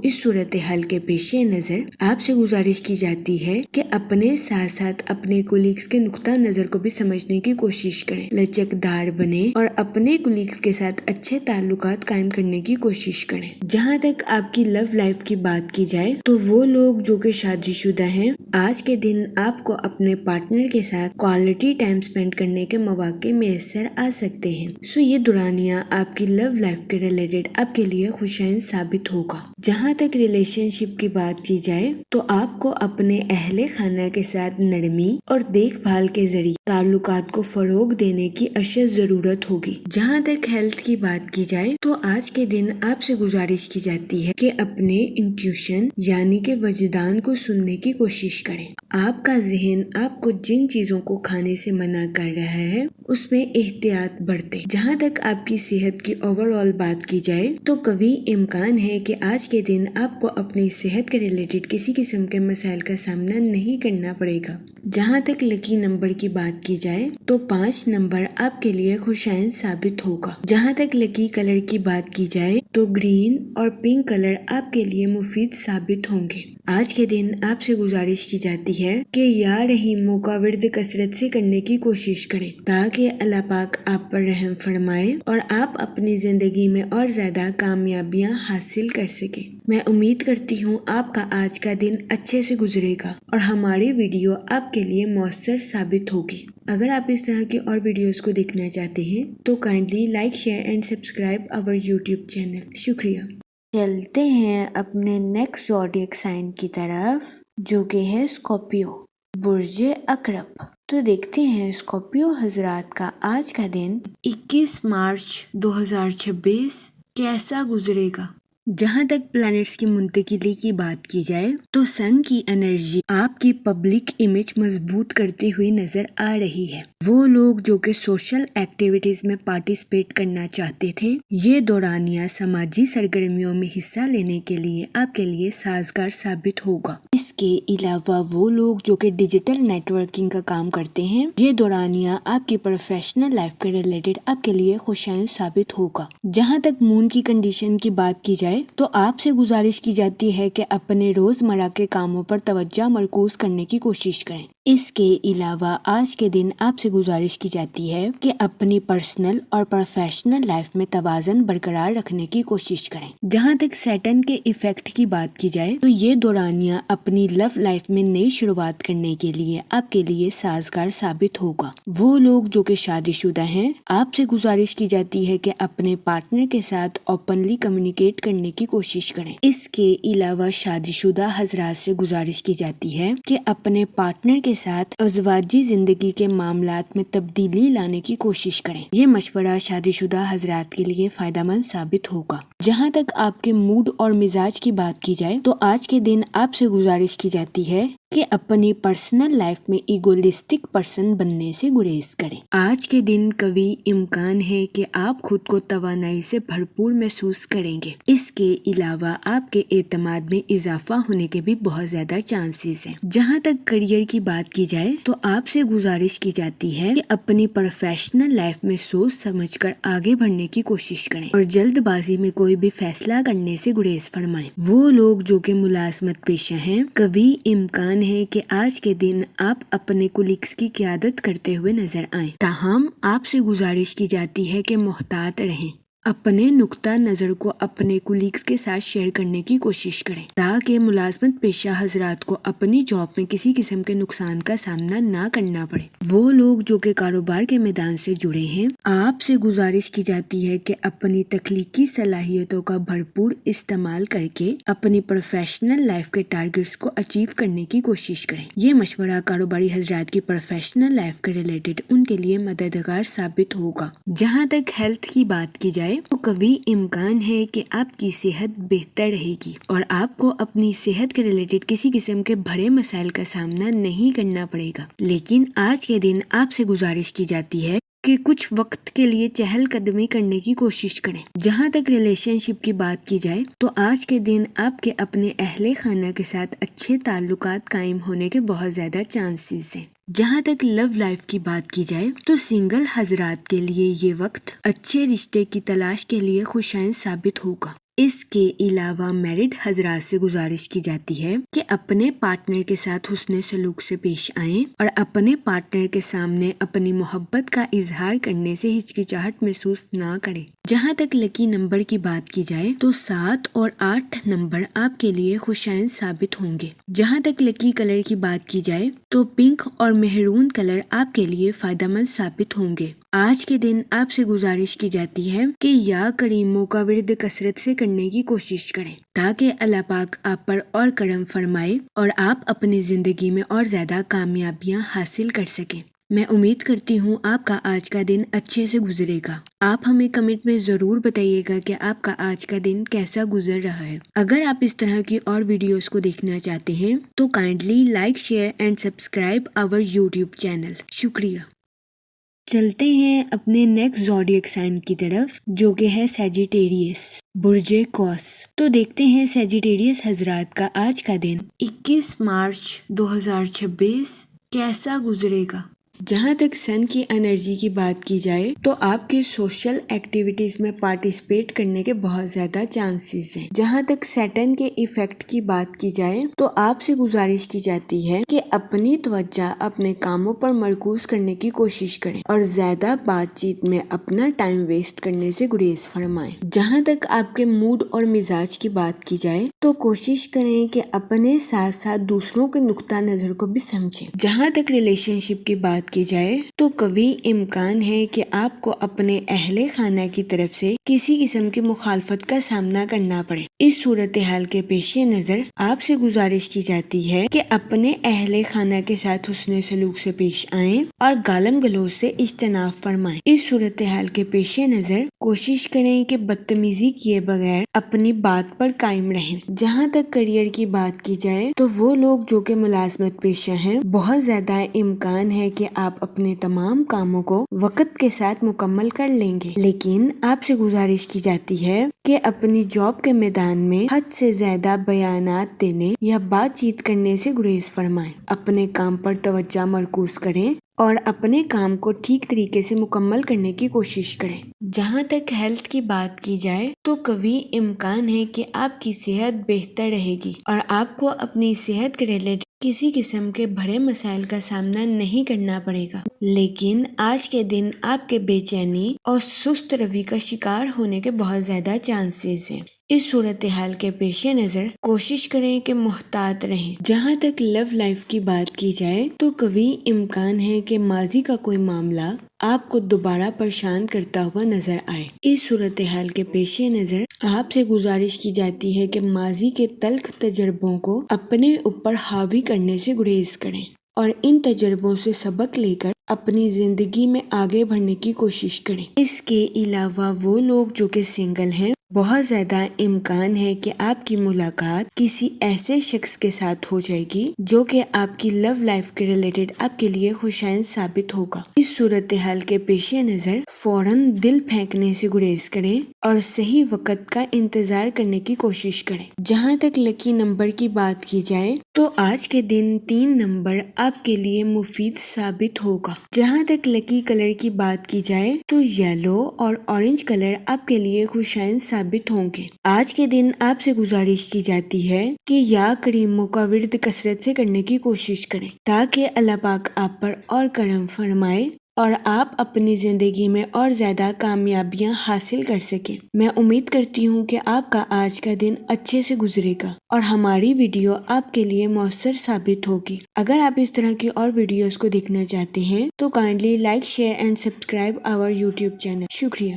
[SPEAKER 1] اس صورتحال کے پیش نظر آپ سے گزارش کی جاتی ہے کہ اپنے ساتھ ساتھ اپنے کولیگز کے نقطہ نظر کو بھی سمجھنے کی کوشش کریں، لچکدار بنیں اور اپنے کولیگز کے ساتھ اچھے تعلقات قائم کرنے کی کوشش کریں۔ جہاں تک آپ کی لو لائف کی بات کی جائے تو وہ لوگ جو کہ شادی شدہ ہیں آج کے دن آپ کو اپنے پارٹنر کے ساتھ کوالٹی ٹائم سپینڈ کرنے کے مواقع میسر آ سکتے ہیں۔ یہ دورانیہ آپ کی لو لائف کے ریلیٹڈ آپ کے لیے خوشائن ثابت ہوگا۔ جہاں تک ریلیشن شپ کی بات کی جائے تو آپ کو اپنے اہل خانہ کے ساتھ نرمی اور دیکھ بھال کے ذریعے تعلقات کو فروغ دینے کی اشد ضرورت ہوگی۔ جہاں تک ہیلتھ کی بات کی جائے تو آج کے دن آپ سے گزارش کی جاتی ہے کہ اپنے انٹیوشن یعنی کہ وجدان کو سننے کی کوشش کریں۔ آپ کا ذہن آپ کو جن چیزوں کو کھانے سے منع کر رہا ہے اس میں احتیاط برتیں۔ جہاں تک آپ کی صحت کی اوور آل بات کی جائے تو قوی امکان ہے کہ آج کے دن آپ کو اپنی صحت کے ریلیٹڈ کسی قسم کے مسائل کا سامنا نہیں کرنا پڑے گا۔ جہاں تک لکی نمبر کی بات کی جائے تو 5 نمبر آپ کے لیے خوشائن ثابت ہوگا۔ جہاں تک لکی کلر کی بات کی جائے تو گرین اور پنک کلر آپ کے لیے مفید ثابت ہوں گے۔ آج کے دن آپ سے گزارش کی جاتی ہے کہ یا رحیموں کا ورد کثرت سے کرنے کی کوشش کریں تاکہ اللہ پاک آپ پر رحم فرمائے اور آپ اپنی زندگی میں اور زیادہ کامیابیاں حاصل کر سکیں۔ میں امید کرتی ہوں آپ کا آج کا دن اچھے سے گزرے گا اور ہماری ویڈیو آپ کے لیے مؤثر ثابت ہوگی۔ اگر آپ اس طرح کی اور ویڈیوز کو دیکھنا چاہتے ہیں تو kindly like share and subscribe our YouTube channel. شکریہ۔ چلتے ہیں اپنے نیکسٹ زوڈیک سائن کی طرف جو کہ ہے اسکارپیو، برج عقرب۔ تو دیکھتے ہیں اسکارپیو حضرات کا آج کا دن 21 مارچ 2026 کیسا گزرے گا۔ جہاں تک پلانٹس کی منتقلی کی بات کی جائے تو سن کی انرجی آپ کی پبلک امیج مضبوط کرتی ہوئی نظر آ رہی ہے۔ وہ لوگ جو کہ سوشل ایکٹیویٹیز میں پارٹیسپیٹ کرنا چاہتے تھے، یہ دورانیہ سماجی سرگرمیوں میں حصہ لینے کے لیے آپ کے لیے سازگار ثابت ہوگا۔ اس کے علاوہ وہ لوگ جو کہ ڈیجیٹل نیٹ ورکنگ کا کام کرتے ہیں، یہ دورانیہ آپ کی پروفیشنل لائف کے ریلیٹڈ آپ کے لیے خوشائن ثابت ہوگا۔ جہاں تک مون کی کنڈیشن کی بات کی جائے تو آپ سے گزارش کی جاتی ہے کہ اپنے روزمرہ کے کاموں پر توجہ مرکوز کرنے کی کوشش کریں۔ اس کے علاوہ آج کے دن آپ سے گزارش کی جاتی ہے کہ اپنی پرسنل اور پروفیشنل لائف میں توازن برقرار رکھنے کی کوشش کریں۔ جہاں تک سیٹرن کے ایفیکٹ کی بات کی جائے تو یہ دورانیہ اپنی لو لائف میں نئی شروعات کرنے کے لیے آپ کے لیے سازگار ثابت ہوگا۔ وہ لوگ جو کہ شادی شدہ ہیں، آپ سے گزارش کی جاتی ہے کہ اپنے پارٹنر کے ساتھ اوپنلی کمیونیکیٹ کرنے کی کوشش کریں۔ اس کے علاوہ شادی شدہ حضرات سے گزارش کی جاتی ہے کہ اپنے پارٹنر کے ساتھ ازواجی زندگی کے معاملات میں تبدیلی لانے کی کوشش کریں۔ یہ مشورہ شادی شدہ حضرات کے لیے فائدہ مند ثابت ہوگا۔ جہاں تک آپ کے موڈ اور مزاج کی بات کی جائے تو آج کے دن آپ سے گزارش کی جاتی ہے کہ اپنی پرسنل لائف میں ایگوئسٹک پرسن بننے سے گریز کریں۔ آج کے دن قوی امکان ہے کہ آپ خود کو توانائی سے بھرپور محسوس کریں گے۔ اس کے علاوہ آپ کے اعتماد میں اضافہ ہونے کے بھی بہت زیادہ چانسز ہیں۔ جہاں تک کریئر کی بات کی جائے تو آپ سے گزارش کی جاتی ہے کہ اپنی پروفیشنل لائف میں سوچ سمجھ کر آگے بڑھنے کی کوشش کریں اور جلد بازی میں کوئی بھی فیصلہ کرنے سے گریز فرمائیں۔ وہ لوگ جو کہ ملازمت پیشہ ہیں، قوی امکان ہے کہ آج کے دن آپ اپنے کولیگز کی قیادت کرتے ہوئے نظر آئیں۔ تاہم آپ سے گزارش کی جاتی ہے کہ محتاط رہیں۔ اپنے نقطہ نظر کو اپنے کولیگز کے ساتھ شیئر کرنے کی کوشش کریں تاکہ ملازمت پیشہ حضرات کو اپنی جاب میں کسی قسم کے نقصان کا سامنا نہ کرنا پڑے۔ وہ لوگ جو کہ کاروبار کے میدان سے جڑے ہیں، آپ سے گزارش کی جاتی ہے کہ اپنی تخلیقی صلاحیتوں کا بھرپور استعمال کر کے اپنی پروفیشنل لائف کے ٹارگٹس کو اچیو کرنے کی کوشش کریں۔ یہ مشورہ کاروباری حضرات کی پروفیشنل لائف کے ریلیٹڈ ان کے لیے مددگار ثابت ہوگا۔ جہاں تک ہیلتھ کی بات کی جائے تو قوی امکان ہے کہ آپ کی صحت بہتر رہے گی اور آپ کو اپنی صحت کے ریلیٹڈ کسی قسم کے بڑے مسائل کا سامنا نہیں کرنا پڑے گا۔ لیکن آج کے دن آپ سے گزارش کی جاتی ہے کہ کچھ وقت کے لیے چہل قدمی کرنے کی کوشش کریں۔ جہاں تک ریلیشن شپ کی بات کی جائے تو آج کے دن آپ کے اپنے اہل خانہ کے ساتھ اچھے تعلقات قائم ہونے کے بہت زیادہ چانسز ہیں۔ جہاں تک لو لائف کی بات کی جائے تو سنگل حضرات کے لیے یہ وقت اچھے رشتے کی تلاش کے لیے خوشائن ثابت ہوگا۔ اس کے علاوہ میرڈ حضرات سے گزارش کی جاتی ہے کہ اپنے پارٹنر کے ساتھ حسن سلوک سے پیش آئیں اور اپنے پارٹنر کے سامنے اپنی محبت کا اظہار کرنے سے ہچکچاہٹ محسوس نہ کریں۔ جہاں تک لکی نمبر کی بات کی جائے تو 7 اور 8 نمبر آپ کے لیے خوشائن ثابت ہوں گے۔ جہاں تک لکی کلر کی بات کی جائے تو پنک اور مہرون کلر آپ کے لیے فائدہ مند ثابت ہوں گے۔ آج کے دن آپ سے گزارش کی جاتی ہے کہ یا کریموں کا ورد کثرت سے کرنے کی کوشش کریں تاکہ اللہ پاک آپ پر اور کرم فرمائے اور آپ اپنی زندگی میں اور زیادہ کامیابیاں حاصل کر سکیں۔ میں امید کرتی ہوں آپ کا آج کا دن اچھے سے گزرے گا۔ آپ ہمیں کمنٹ میں ضرور بتائیے گا کہ آپ کا آج کا دن کیسا گزر رہا ہے۔ اگر آپ اس طرح کی اور ویڈیوز کو دیکھنا چاہتے ہیں تو kindly like share and subscribe our YouTube channel. شکریہ۔ چلتے ہیں اپنے نیکسٹ زوڈیک سائن کی طرف جو کہ ہے سیجیٹیریس، برج قوس۔ تو دیکھتے ہیں سیجیٹیریس حضرات کا آج کا دن 21 مارچ 2026 کیسا گزرے گا۔ جہاں تک سن کی انرجی کی بات کی جائے تو آپ کے سوشل ایکٹیویٹیز میں پارٹیسپیٹ کرنے کے بہت زیادہ چانسز ہیں۔ جہاں تک سیٹرن کے ایفیکٹ کی بات کی جائے تو آپ سے گزارش کی جاتی ہے کہ اپنی توجہ اپنے کاموں پر مرکوز کرنے کی کوشش کریں اور زیادہ بات چیت میں اپنا ٹائم ویسٹ کرنے سے گریز فرمائیں۔ جہاں تک آپ کے موڈ اور مزاج کی بات کی جائے تو کوشش کریں کہ اپنے ساتھ ساتھ دوسروں کے نقطہ نظر کو بھی سمجھیں۔ جہاں تک ریلیشن شپ کی بات کی جائے تو قوی امکان ہے کہ آپ کو اپنے اہل خانہ کی طرف سے کسی قسم کی مخالفت کا سامنا کرنا پڑے۔ اس صورتحال کے پیش نظر آپ سے گزارش کی جاتی ہے کہ اپنے اہل خانہ کے ساتھ حسن سلوک سے پیش آئیں اور گالم گلوچ سے اجتناب فرمائیں۔ اس صورتحال کے پیش نظر کوشش کریں کہ بدتمیزی کیے بغیر اپنی بات پر قائم رہیں۔ جہاں تک کریئر کی بات کی جائے تو وہ لوگ جو کہ ملازمت پیشہ ہیں، بہت زیادہ امکان ہے کہ آپ اپنے تمام کاموں کو وقت کے ساتھ مکمل کر لیں گے، لیکن آپ سے گزارش کی جاتی ہے کہ اپنی جاب کے میدان میں حد سے زیادہ بیانات دینے یا بات چیت کرنے سے گریز فرمائیں۔ اپنے کام پر توجہ مرکوز کریں اور اپنے کام کو ٹھیک طریقے سے مکمل کرنے کی کوشش کریں۔ جہاں تک ہیلتھ کی بات کی جائے تو قوی امکان ہے کہ آپ کی صحت بہتر رہے گی اور آپ کو اپنی صحت کے ریلیٹڈ کسی قسم کے بڑے مسائل کا سامنا نہیں کرنا پڑے گا، لیکن آج کے دن آپ کے بے چینی اور سست روی کا شکار ہونے کے بہت زیادہ چانسز ہیں۔ اس صورتحال کے پیش نظر کوشش کریں کہ محتاط رہیں۔ جہاں تک لو لائف کی بات کی جائے تو قوی امکان ہے کہ ماضی کا کوئی معاملہ آپ کو دوبارہ پریشان کرتا ہوا نظر آئے۔ اس صورتحال کے پیش نظر آپ سے گزارش کی جاتی ہے کہ ماضی کے تلخ تجربوں کو اپنے اوپر حاوی کرنے سے گریز کریں اور ان تجربوں سے سبق لے کر اپنی زندگی میں آگے بڑھنے کی کوشش کریں۔ اس کے علاوہ وہ لوگ جو کہ سنگل ہیں، بہت زیادہ امکان ہے کہ آپ کی ملاقات کسی ایسے شخص کے ساتھ ہو جائے گی جو کہ آپ کی لو لائف کے ریلیٹڈ آپ کے لیے خوشائند ثابت ہوگا۔ اس صورتحال کے پیش نظر فوراً دل پھینکنے سے گریز کریں اور صحیح وقت کا انتظار کرنے کی کوشش کریں۔ جہاں تک لکی نمبر کی بات کی جائے تو آج کے دن 3 نمبر آپ کے لیے مفید ثابت ہوگا۔ جہاں تک لکی کلر کی بات کی جائے تو یلو اور اورنج کلر آپ کے لیے خوشائند ثابت ہوں گے۔ آج کے دن آپ سے گزارش کی جاتی ہے کہ یا کریموں کا ورد کثرت سے کرنے کی کوشش کریں تاکہ اللہ پاک آپ پر اور کرم فرمائے اور آپ اپنی زندگی میں اور زیادہ کامیابیاں حاصل کر سکیں۔ میں امید کرتی ہوں کہ آپ کا آج کا دن اچھے سے گزرے گا اور ہماری ویڈیو آپ کے لیے مؤثر ثابت ہوگی۔ اگر آپ اس طرح کی اور ویڈیوز کو دیکھنا چاہتے ہیں تو kindly like, share and subscribe our YouTube channel. شکریہ۔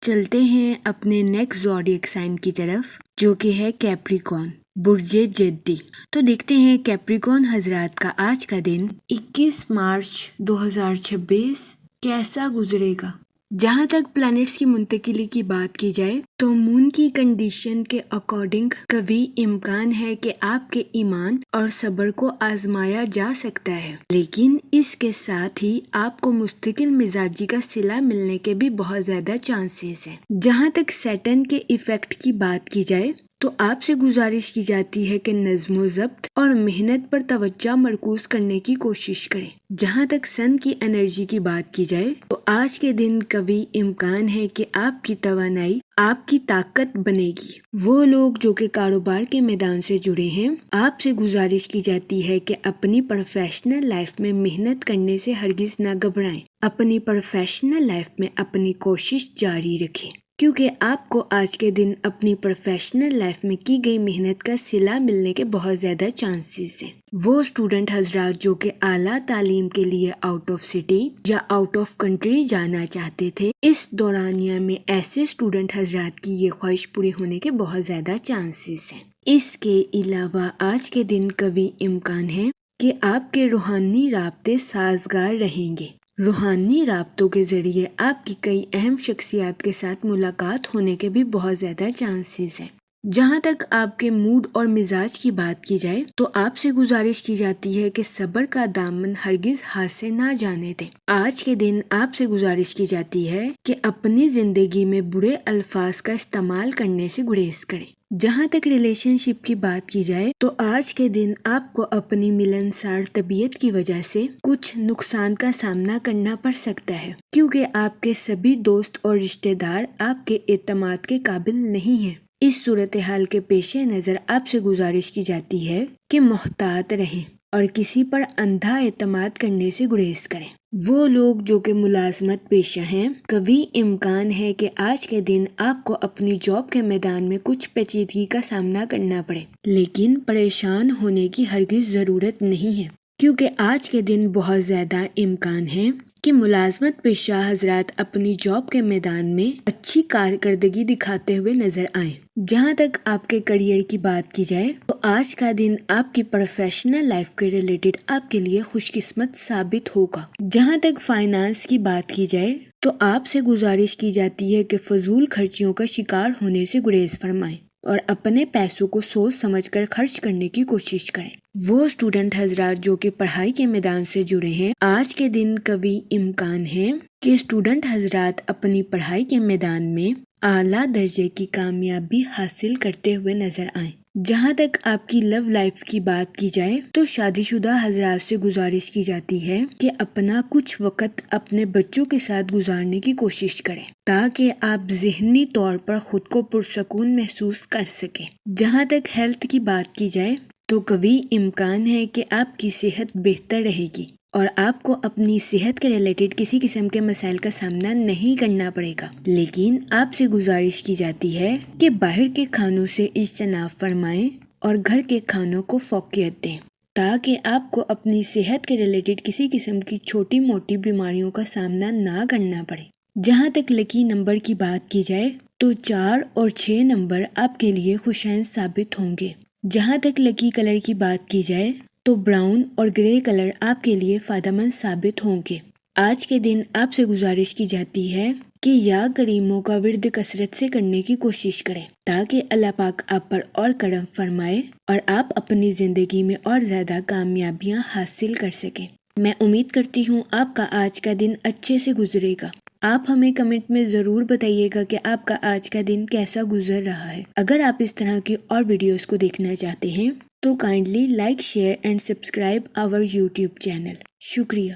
[SPEAKER 1] چلتے ہیں اپنے نیکسٹ زوڈیک سائن کی طرف جو کہ ہے کیپریکون، برج جدی۔ تو دیکھتے ہیں کیپریکون حضرات کا آج کا دن 21 مارچ 2026 کیسا گزرے گا۔ جہاں تک پلانٹس کی منتقلی کی بات کی جائے تو مون کی کنڈیشن کے اکارڈنگ قوی امکان ہے کہ آپ کے ایمان اور صبر کو آزمایا جا سکتا ہے، لیکن اس کے ساتھ ہی آپ کو مستقل مزاجی کا صلہ ملنے کے بھی بہت زیادہ چانسز ہیں۔ جہاں تک سیٹرن کے ایفیکٹ کی بات کی جائے تو آپ سے گزارش کی جاتی ہے کہ نظم و ضبط اور محنت پر توجہ مرکوز کرنے کی کوشش کریں۔ جہاں تک سن کی انرجی کی بات کی جائے تو آج کے دن قوی امکان ہے کہ آپ کی توانائی آپ کی طاقت بنے گی۔ وہ لوگ جو کہ کاروبار کے میدان سے جڑے ہیں، آپ سے گزارش کی جاتی ہے کہ اپنی پروفیشنل لائف میں محنت کرنے سے ہرگز نہ گھبرائیں۔ اپنی پروفیشنل لائف میں اپنی کوشش جاری رکھیں کیونکہ آپ کو آج کے دن اپنی پروفیشنل لائف میں کی گئی محنت کا صلہ ملنے کے بہت زیادہ چانسز ہیں۔ وہ اسٹوڈنٹ حضرات جو کہ اعلیٰ تعلیم کے لیے آؤٹ آف سٹی یا آؤٹ آف کنٹری جانا چاہتے تھے، اس دورانیہ میں ایسے اسٹوڈنٹ حضرات کی یہ خواہش پوری ہونے کے بہت زیادہ چانسز ہیں۔ اس کے علاوہ آج کے دن قوی امکان ہے کہ آپ کے روحانی رابطے سازگار رہیں گے۔ روحانی رابطوں کے ذریعے آپ کی کئی اہم شخصیات کے ساتھ ملاقات ہونے کے بھی بہت زیادہ چانسز ہیں۔ جہاں تک آپ کے موڈ اور مزاج کی بات کی جائے تو آپ سے گزارش کی جاتی ہے کہ صبر کا دامن ہرگز ہاتھ سے نہ جانے دیں۔ آج کے دن آپ سے گزارش کی جاتی ہے کہ اپنی زندگی میں برے الفاظ کا استعمال کرنے سے گریز کریں۔ جہاں تک ریلیشن شپ کی بات کی جائے تو آج کے دن آپ کو اپنی ملنسار طبیعت کی وجہ سے کچھ نقصان کا سامنا کرنا پڑ سکتا ہے، کیونکہ آپ کے سبھی دوست اور رشتہ دار آپ کے اعتماد کے قابل نہیں ہیں۔ اس صورتحال کے پیش نظر آپ سے گزارش کی جاتی ہے کہ محتاط رہیں اور کسی پر اندھا اعتماد کرنے سے گریز کریں۔ وہ لوگ جو کہ ملازمت پیشہ ہیں، کبھی امکان ہے کہ آج کے دن آپ کو اپنی جاب کے میدان میں کچھ پیچیدگی کا سامنا کرنا پڑے، لیکن پریشان ہونے کی ہرگز ضرورت نہیں ہے، کیونکہ آج کے دن بہت زیادہ امکان ہے کہ ملازمت پیشہ حضرات اپنی جاب کے میدان میں اچھی کارکردگی دکھاتے ہوئے نظر آئیں۔ جہاں تک آپ کے کریئر کی بات کی جائے تو آج کا دن آپ کی پروفیشنل لائف کے ریلیٹڈ آپ کے لیے خوش قسمت ثابت ہوگا۔ جہاں تک فائنانس کی بات کی جائے تو آپ سے گزارش کی جاتی ہے کہ فضول خرچیوں کا شکار ہونے سے گریز فرمائیں اور اپنے پیسوں کو سوچ سمجھ کر خرچ کرنے کی کوشش کریں۔ وہ اسٹوڈنٹ حضرات جو کہ پڑھائی کے میدان سے جڑے ہیں، آج کے دن کبھی امکان ہے کہ اسٹوڈنٹ حضرات اپنی پڑھائی کے میدان میں اعلیٰ درجے کی کامیابی حاصل کرتے ہوئے نظر آئیں۔ جہاں تک آپ کی لو لائف کی بات کی جائے تو شادی شدہ حضرات سے گزارش کی جاتی ہے کہ اپنا کچھ وقت اپنے بچوں کے ساتھ گزارنے کی کوشش کریں تاکہ آپ ذہنی طور پر خود کو پرسکون محسوس کر سکیں۔ جہاں تک ہیلتھ کی بات کی جائے تو کبھی امکان ہے کہ آپ کی صحت بہتر رہے گی اور آپ کو اپنی صحت کے ریلیٹڈ کسی قسم کے مسائل کا سامنا نہیں کرنا پڑے گا، لیکن آپ سے گزارش کی جاتی ہے کہ باہر کے کھانوں سے اجتناب فرمائیں اور گھر کے کھانوں کو فوقیت دیں تاکہ آپ کو اپنی صحت کے ریلیٹڈ کسی قسم کی چھوٹی موٹی بیماریوں کا سامنا نہ کرنا پڑے۔ جہاں تک لکی نمبر کی بات کی جائے تو 4 اور 6 نمبر آپ کے لیے خوشائن ثابت ہوں گے۔ جہاں تک لکی کلر کی بات کی جائے تو براؤن اور گرے کلر آپ کے لیے فائدہ مند ثابت ہوں گے۔ آج کے دن آپ سے گزارش کی جاتی ہے کہ یا کریموں کا ورد کثرت سے کرنے کی کوشش کریں تاکہ اللہ پاک آپ پر اور کرم فرمائے اور آپ اپنی زندگی میں اور زیادہ کامیابیاں حاصل کر سکیں۔ میں امید کرتی ہوں آپ کا آج کا دن اچھے سے گزرے گا۔ آپ ہمیں کمنٹ میں ضرور بتائیے گا کہ آپ کا آج کا دن کیسا گزر رہا ہے۔ اگر آپ اس طرح کی اور ویڈیوز کو دیکھنا چاہتے ہیں تو kindly like share and subscribe our YouTube channel. شکریہ۔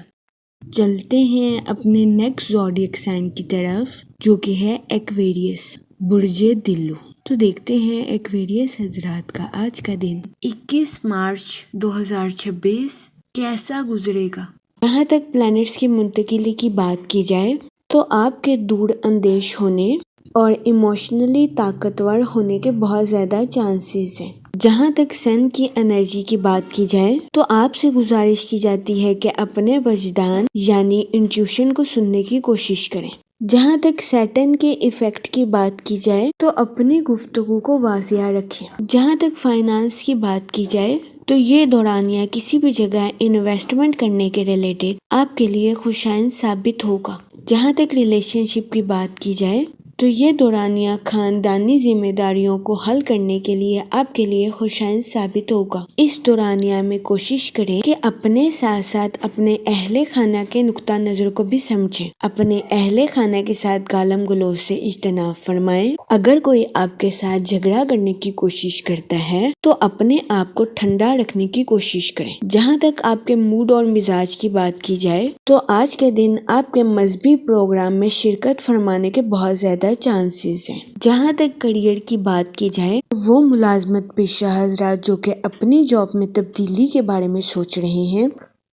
[SPEAKER 1] چلتے ہیں اپنے نیکسٹ زوڈیک سائن کی طرف جو کہ ہے ایکویریس، برج دلو۔ تو دیکھتے ہیں ایکویریس حضرات کا آج کا دن 21 مارچ 2026 کیسا گزرے گا۔ یہاں تک پلانٹس کی منتقلی کی بات کی جائے تو آپ کے دور اندیش ہونے اور ایموشنلی طاقتور ہونے کے بہت زیادہ چانسز ہیں۔ جہاں تک سن کی انرجی کی بات کی جائے تو آپ سے گزارش کی جاتی ہے کہ اپنے وجدان یعنی انٹیوشن کو سننے کی کوشش کریں۔ جہاں تک سیٹن کے ایفیکٹ کی بات کی جائے تو اپنی گفتگو کو واضح رکھیں۔ جہاں تک فائنانس کی بات کی جائے تو یہ دورانیہ کسی بھی جگہ انویسٹمنٹ کرنے کے ریلیٹڈ آپ کے لیے خوشائن ثابت ہوگا۔ جہاں تک ریلیشن شپ کی بات کی جائے تو یہ دورانیہ خاندانی ذمہ داریوں کو حل کرنے کے لیے آپ کے لیے خوشائن ثابت ہوگا۔ اس دورانیہ میں کوشش کریں کہ اپنے ساتھ ساتھ اپنے اہل خانہ کے نقطہ نظر کو بھی سمجھیں۔ اپنے اہل خانہ کے ساتھ گالم گلوچ سے اجتناب فرمائیں۔ اگر کوئی آپ کے ساتھ جھگڑا کرنے کی کوشش کرتا ہے تو اپنے آپ کو ٹھنڈا رکھنے کی کوشش کریں۔ جہاں تک آپ کے موڈ اور مزاج کی بات کی جائے تو آج کے دن آپ کے مذہبی پروگرام میں شرکت فرمانے کے بہت زیادہ چانسز ہیں۔ جہاں تک کریئر کی بات کی جائے وہ ملازمت پیشہ حضرات جو کہ اپنی جاب میں تبدیلی کے بارے میں سوچ رہے ہیں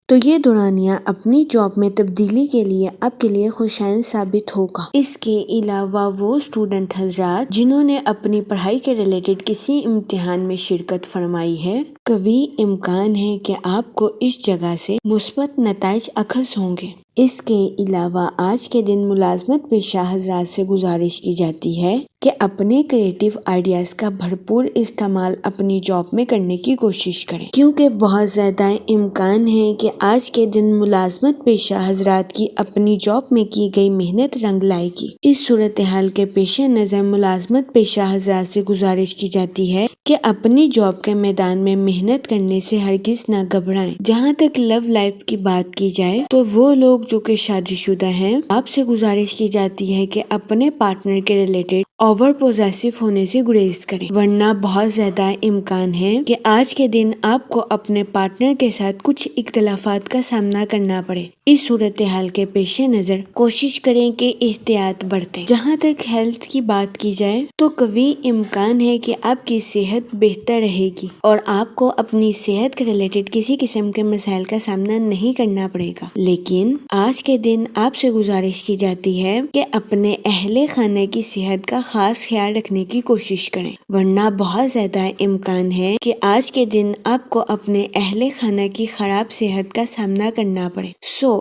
[SPEAKER 1] تو یہ دورانیہ اپنی جاب میں تبدیلی کے لیے آپ کے لیے خوشائن ثابت ہوگا۔ اس کے علاوہ وہ اسٹوڈنٹ حضرات جنہوں نے اپنی پڑھائی کے ریلیٹڈ کسی امتحان میں شرکت فرمائی ہے، کبھی امکان ہے کہ آپ کو اس جگہ سے مثبت نتائج اخذ ہوں گے۔ اس کے علاوہ آج کے دن ملازمت پیشہ حضرات سے گزارش کی جاتی ہے کہ اپنے کریٹیو آئیڈیاز کا بھرپور استعمال اپنی جاب میں کرنے کی کوشش کریں، کیونکہ بہت زیادہ امکان ہے کہ آج کے دن ملازمت پیشہ حضرات کی اپنی جاب میں کی گئی محنت رنگ لائے گی۔ اس صورتحال کے پیش نظر ملازمت پیشہ حضرات سے گزارش کی جاتی ہے کہ اپنی جاب کے میدان میں محنت کرنے سے ہرگز نہ گھبرائیں۔ جہاں تک لو لائف کی بات کی جائے تو وہ لوگ جو کہ شادی شدہ ہیں، آپ سے گزارش کی جاتی ہے کہ اپنے پارٹنر کے ریلیٹڈ اوور پوزیسو ہونے سے گریز کریں، ورنہ بہت زیادہ امکان ہے کہ آج کے دن آپ کو اپنے پارٹنر کے ساتھ کچھ اختلافات کا سامنا کرنا پڑے۔ اس صورتحال کے پیش نظر کوشش کریں کہ احتیاط برتیں۔ جہاں تک ہیلتھ کی بات کی جائے تو قوی امکان ہے کہ آپ کی صحت بہتر رہے گی اور آپ کو اپنی صحت کے ریلیٹڈ کسی قسم کے مسائل کا سامنا نہیں کرنا پڑے گا، لیکن آج کے دن آپ سے گزارش کی جاتی ہے کہ اپنے اہل خانہ کی صحت کا خاص خیال رکھنے کی کوشش کریں، ورنہ بہت زیادہ امکان ہے کہ آج کے دن آپ کو اپنے اہل خانہ کی خراب صحت کا سامنا کرنا پڑے۔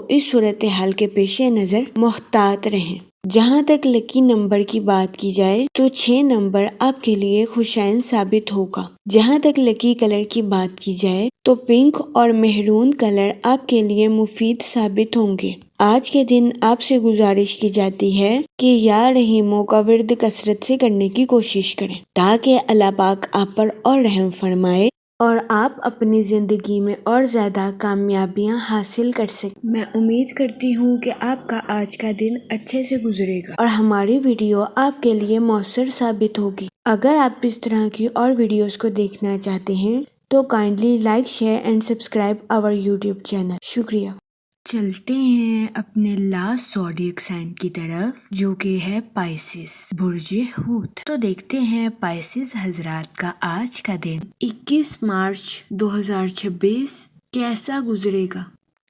[SPEAKER 1] اس صورتحال کے پیش نظر محتاط رہیں۔ جہاں تک لکی نمبر کی بات کی جائے تو 6 نمبر آپ کے لیے خوشائن ثابت ہوگا۔ جہاں تک لکی کلر کی بات کی جائے تو پنک اور مہرون کلر آپ کے لیے مفید ثابت ہوں گے۔ آج کے دن آپ سے گزارش کی جاتی ہے کہ یا رحیموں کا ورد کثرت سے کرنے کی کوشش کریں تاکہ اللہ پاک آپ پر اور رحم فرمائے اور آپ اپنی زندگی میں اور زیادہ کامیابیاں حاصل کر سکیں۔ میں امید کرتی ہوں کہ آپ کا آج کا دن اچھے سے گزرے گا اور ہماری ویڈیو آپ کے لیے مؤثر ثابت ہوگی۔ اگر آپ اس طرح کی اور ویڈیوز کو دیکھنا چاہتے ہیں تو kindly like, share and subscribe our YouTube channel. شکریہ۔ چلتے ہیں اپنے لاسٹ زوڈیک سائن کی طرف جو کہ ہے پائسس، برج حوت۔ تو دیکھتے ہیں پائسس حضرات کا آج کا دن 21 مارچ 2026 کیسا گزرے گا۔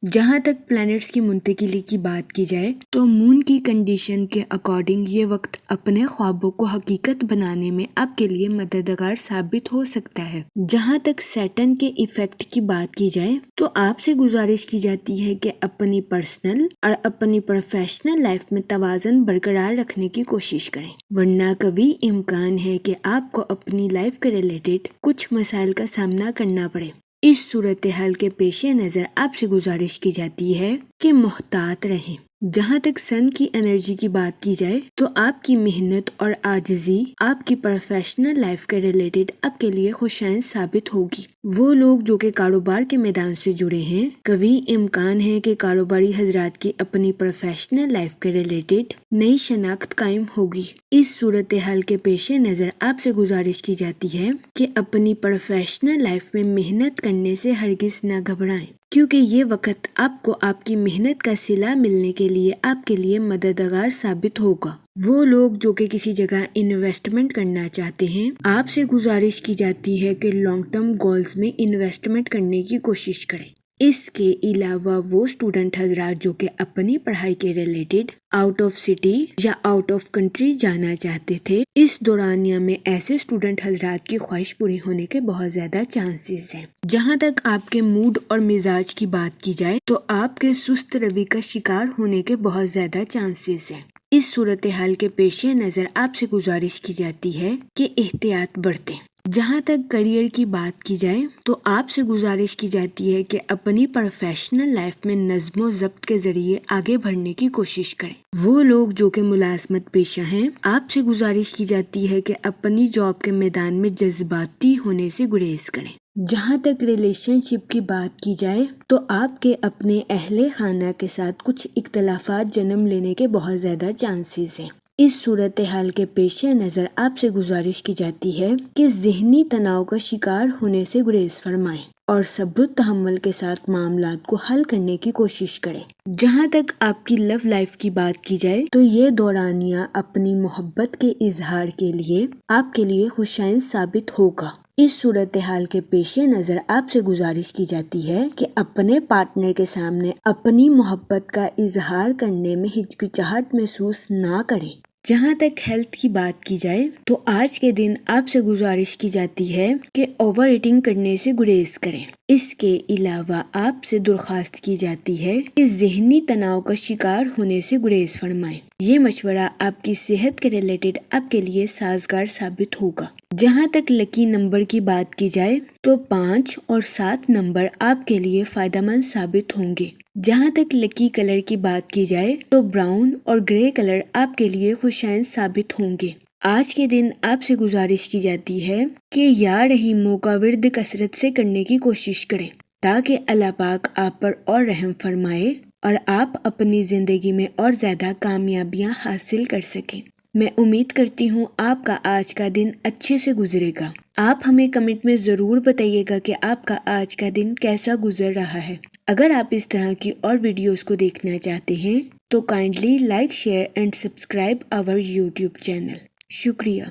[SPEAKER 1] جہاں تک پلانٹس کی منتقلی کی بات کی جائے تو مون کی کنڈیشن کے اکارڈنگ یہ وقت اپنے خوابوں کو حقیقت بنانے میں آپ کے لیے مددگار ثابت ہو سکتا ہے۔ جہاں تک سیٹرن کے ایفیکٹ کی بات کی جائے تو آپ سے گزارش کی جاتی ہے کہ اپنی پرسنل اور اپنی پروفیشنل لائف میں توازن برقرار رکھنے کی کوشش کریں، ورنہ کبھی امکان ہے کہ آپ کو اپنی لائف کے ریلیٹڈ کچھ مسائل کا سامنا کرنا پڑے۔ اس صورتحال کے پیش نظر آپ سے گزارش کی جاتی ہے کہ محتاط رہیں۔ جہاں تک سن کی انرجی کی بات کی جائے تو آپ کی محنت اور عاجزی آپ کی پروفیشنل لائف کے ریلیٹڈ آپ کے لیے خوشائن ثابت ہوگی۔ وہ لوگ جو کہ کاروبار کے میدان سے جڑے ہیں، کبھی امکان ہے کہ کاروباری حضرات کی اپنی پروفیشنل لائف کے ریلیٹڈ نئی شناخت قائم ہوگی۔ اس صورتحال کے پیش نظر آپ سے گزارش کی جاتی ہے کہ اپنی پروفیشنل لائف میں محنت کرنے سے ہرگز نہ گھبرائیں، کیونکہ یہ وقت آپ کو آپ کی محنت کا صلہ ملنے کے لیے آپ کے لیے مددگار ثابت ہوگا۔ وہ لوگ جو کہ کسی جگہ انویسٹمنٹ کرنا چاہتے ہیں، آپ سے گزارش کی جاتی ہے کہ لانگ ٹرم گولز میں انویسٹمنٹ کرنے کی کوشش کریں۔ اس کے علاوہ وہ اسٹوڈنٹ حضرات جو کہ اپنی پڑھائی کے ریلیٹڈ آؤٹ آف سٹی یا آؤٹ آف کنٹری جانا چاہتے تھے، اس دورانیہ میں ایسے اسٹوڈنٹ حضرات کی خواہش پوری ہونے کے بہت زیادہ چانسز ہیں۔ جہاں تک آپ کے موڈ اور مزاج کی بات کی جائے تو آپ کے سست روی کا شکار ہونے کے بہت زیادہ چانسز ہیں۔ اس صورتحال کے پیش نظر آپ سے گزارش کی جاتی ہے کہ احتیاط برتیں۔ جہاں تک کریئر کی بات کی جائے تو آپ سے گزارش کی جاتی ہے کہ اپنی پروفیشنل لائف میں نظم و ضبط کے ذریعے آگے بڑھنے کی کوشش کریں۔ وہ لوگ جو کہ ملازمت پیشہ ہیں، آپ سے گزارش کی جاتی ہے کہ اپنی جاب کے میدان میں جذباتی ہونے سے گریز کریں۔ جہاں تک ریلیشن شپ کی بات کی جائے تو آپ کے اپنے اہل خانہ کے ساتھ کچھ اختلافات جنم لینے کے بہت زیادہ چانسز ہیں۔ اس صورتحال کے پیش نظر آپ سے گزارش کی جاتی ہے کہ ذہنی تناؤ کا شکار ہونے سے گریز فرمائیں اور صبر و تحمل کے ساتھ معاملات کو حل کرنے کی کوشش کریں۔ جہاں تک آپ کی لو لائف کی بات کی جائے تو یہ دورانیہ اپنی محبت کے اظہار کے لیے آپ کے لیے خوشائن ثابت ہوگا۔ اس صورتحال کے پیش نظر آپ سے گزارش کی جاتی ہے کہ اپنے پارٹنر کے سامنے اپنی محبت کا اظہار کرنے میں ہچکچاہٹ محسوس نہ کریں۔ جہاں تک ہیلتھ کی بات کی جائے تو آج کے دن آپ سے گزارش کی جاتی ہے کہ اوور ایٹنگ کرنے سے گریز کریں۔ اس کے علاوہ آپ سے درخواست کی جاتی ہے کہ ذہنی تناؤ کا شکار ہونے سے گریز فرمائیں۔ یہ مشورہ آپ کی صحت کے ریلیٹڈ آپ کے لیے سازگار ثابت ہوگا۔ جہاں تک لکی نمبر کی بات کی جائے تو 5 اور 7 نمبر آپ کے لیے فائدہ مند ثابت ہوں گے۔ جہاں تک لکی کلر کی بات کی جائے تو براؤن اور گرے کلر آپ کے لیے خوشائند ثابت ہوں گے۔ آج کے دن آپ سے گزارش کی جاتی ہے کہ یا رحیموں کا ورد کثرت سے کرنے کی کوشش کریں تاکہ اللہ پاک آپ پر اور رحم فرمائے اور آپ اپنی زندگی میں اور زیادہ کامیابیاں حاصل کر سکیں۔ میں امید کرتی ہوں آپ کا آج کا دن اچھے سے گزرے گا۔ آپ ہمیں کمنٹ میں ضرور بتائیے گا کہ آپ کا آج کا دن کیسا گزر رہا ہے۔ اگر آپ اس طرح کی اور ویڈیوز کو دیکھنا چاہتے ہیں تو kindly like, share and subscribe our YouTube channel. شکریہ۔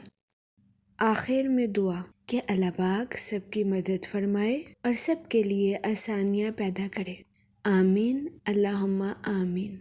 [SPEAKER 1] آخر میں دعا کہ اللہ پاک سب کی مدد فرمائے اور سب کے لیے آسانیاں پیدا کرے۔ آمین، اللہم آمین۔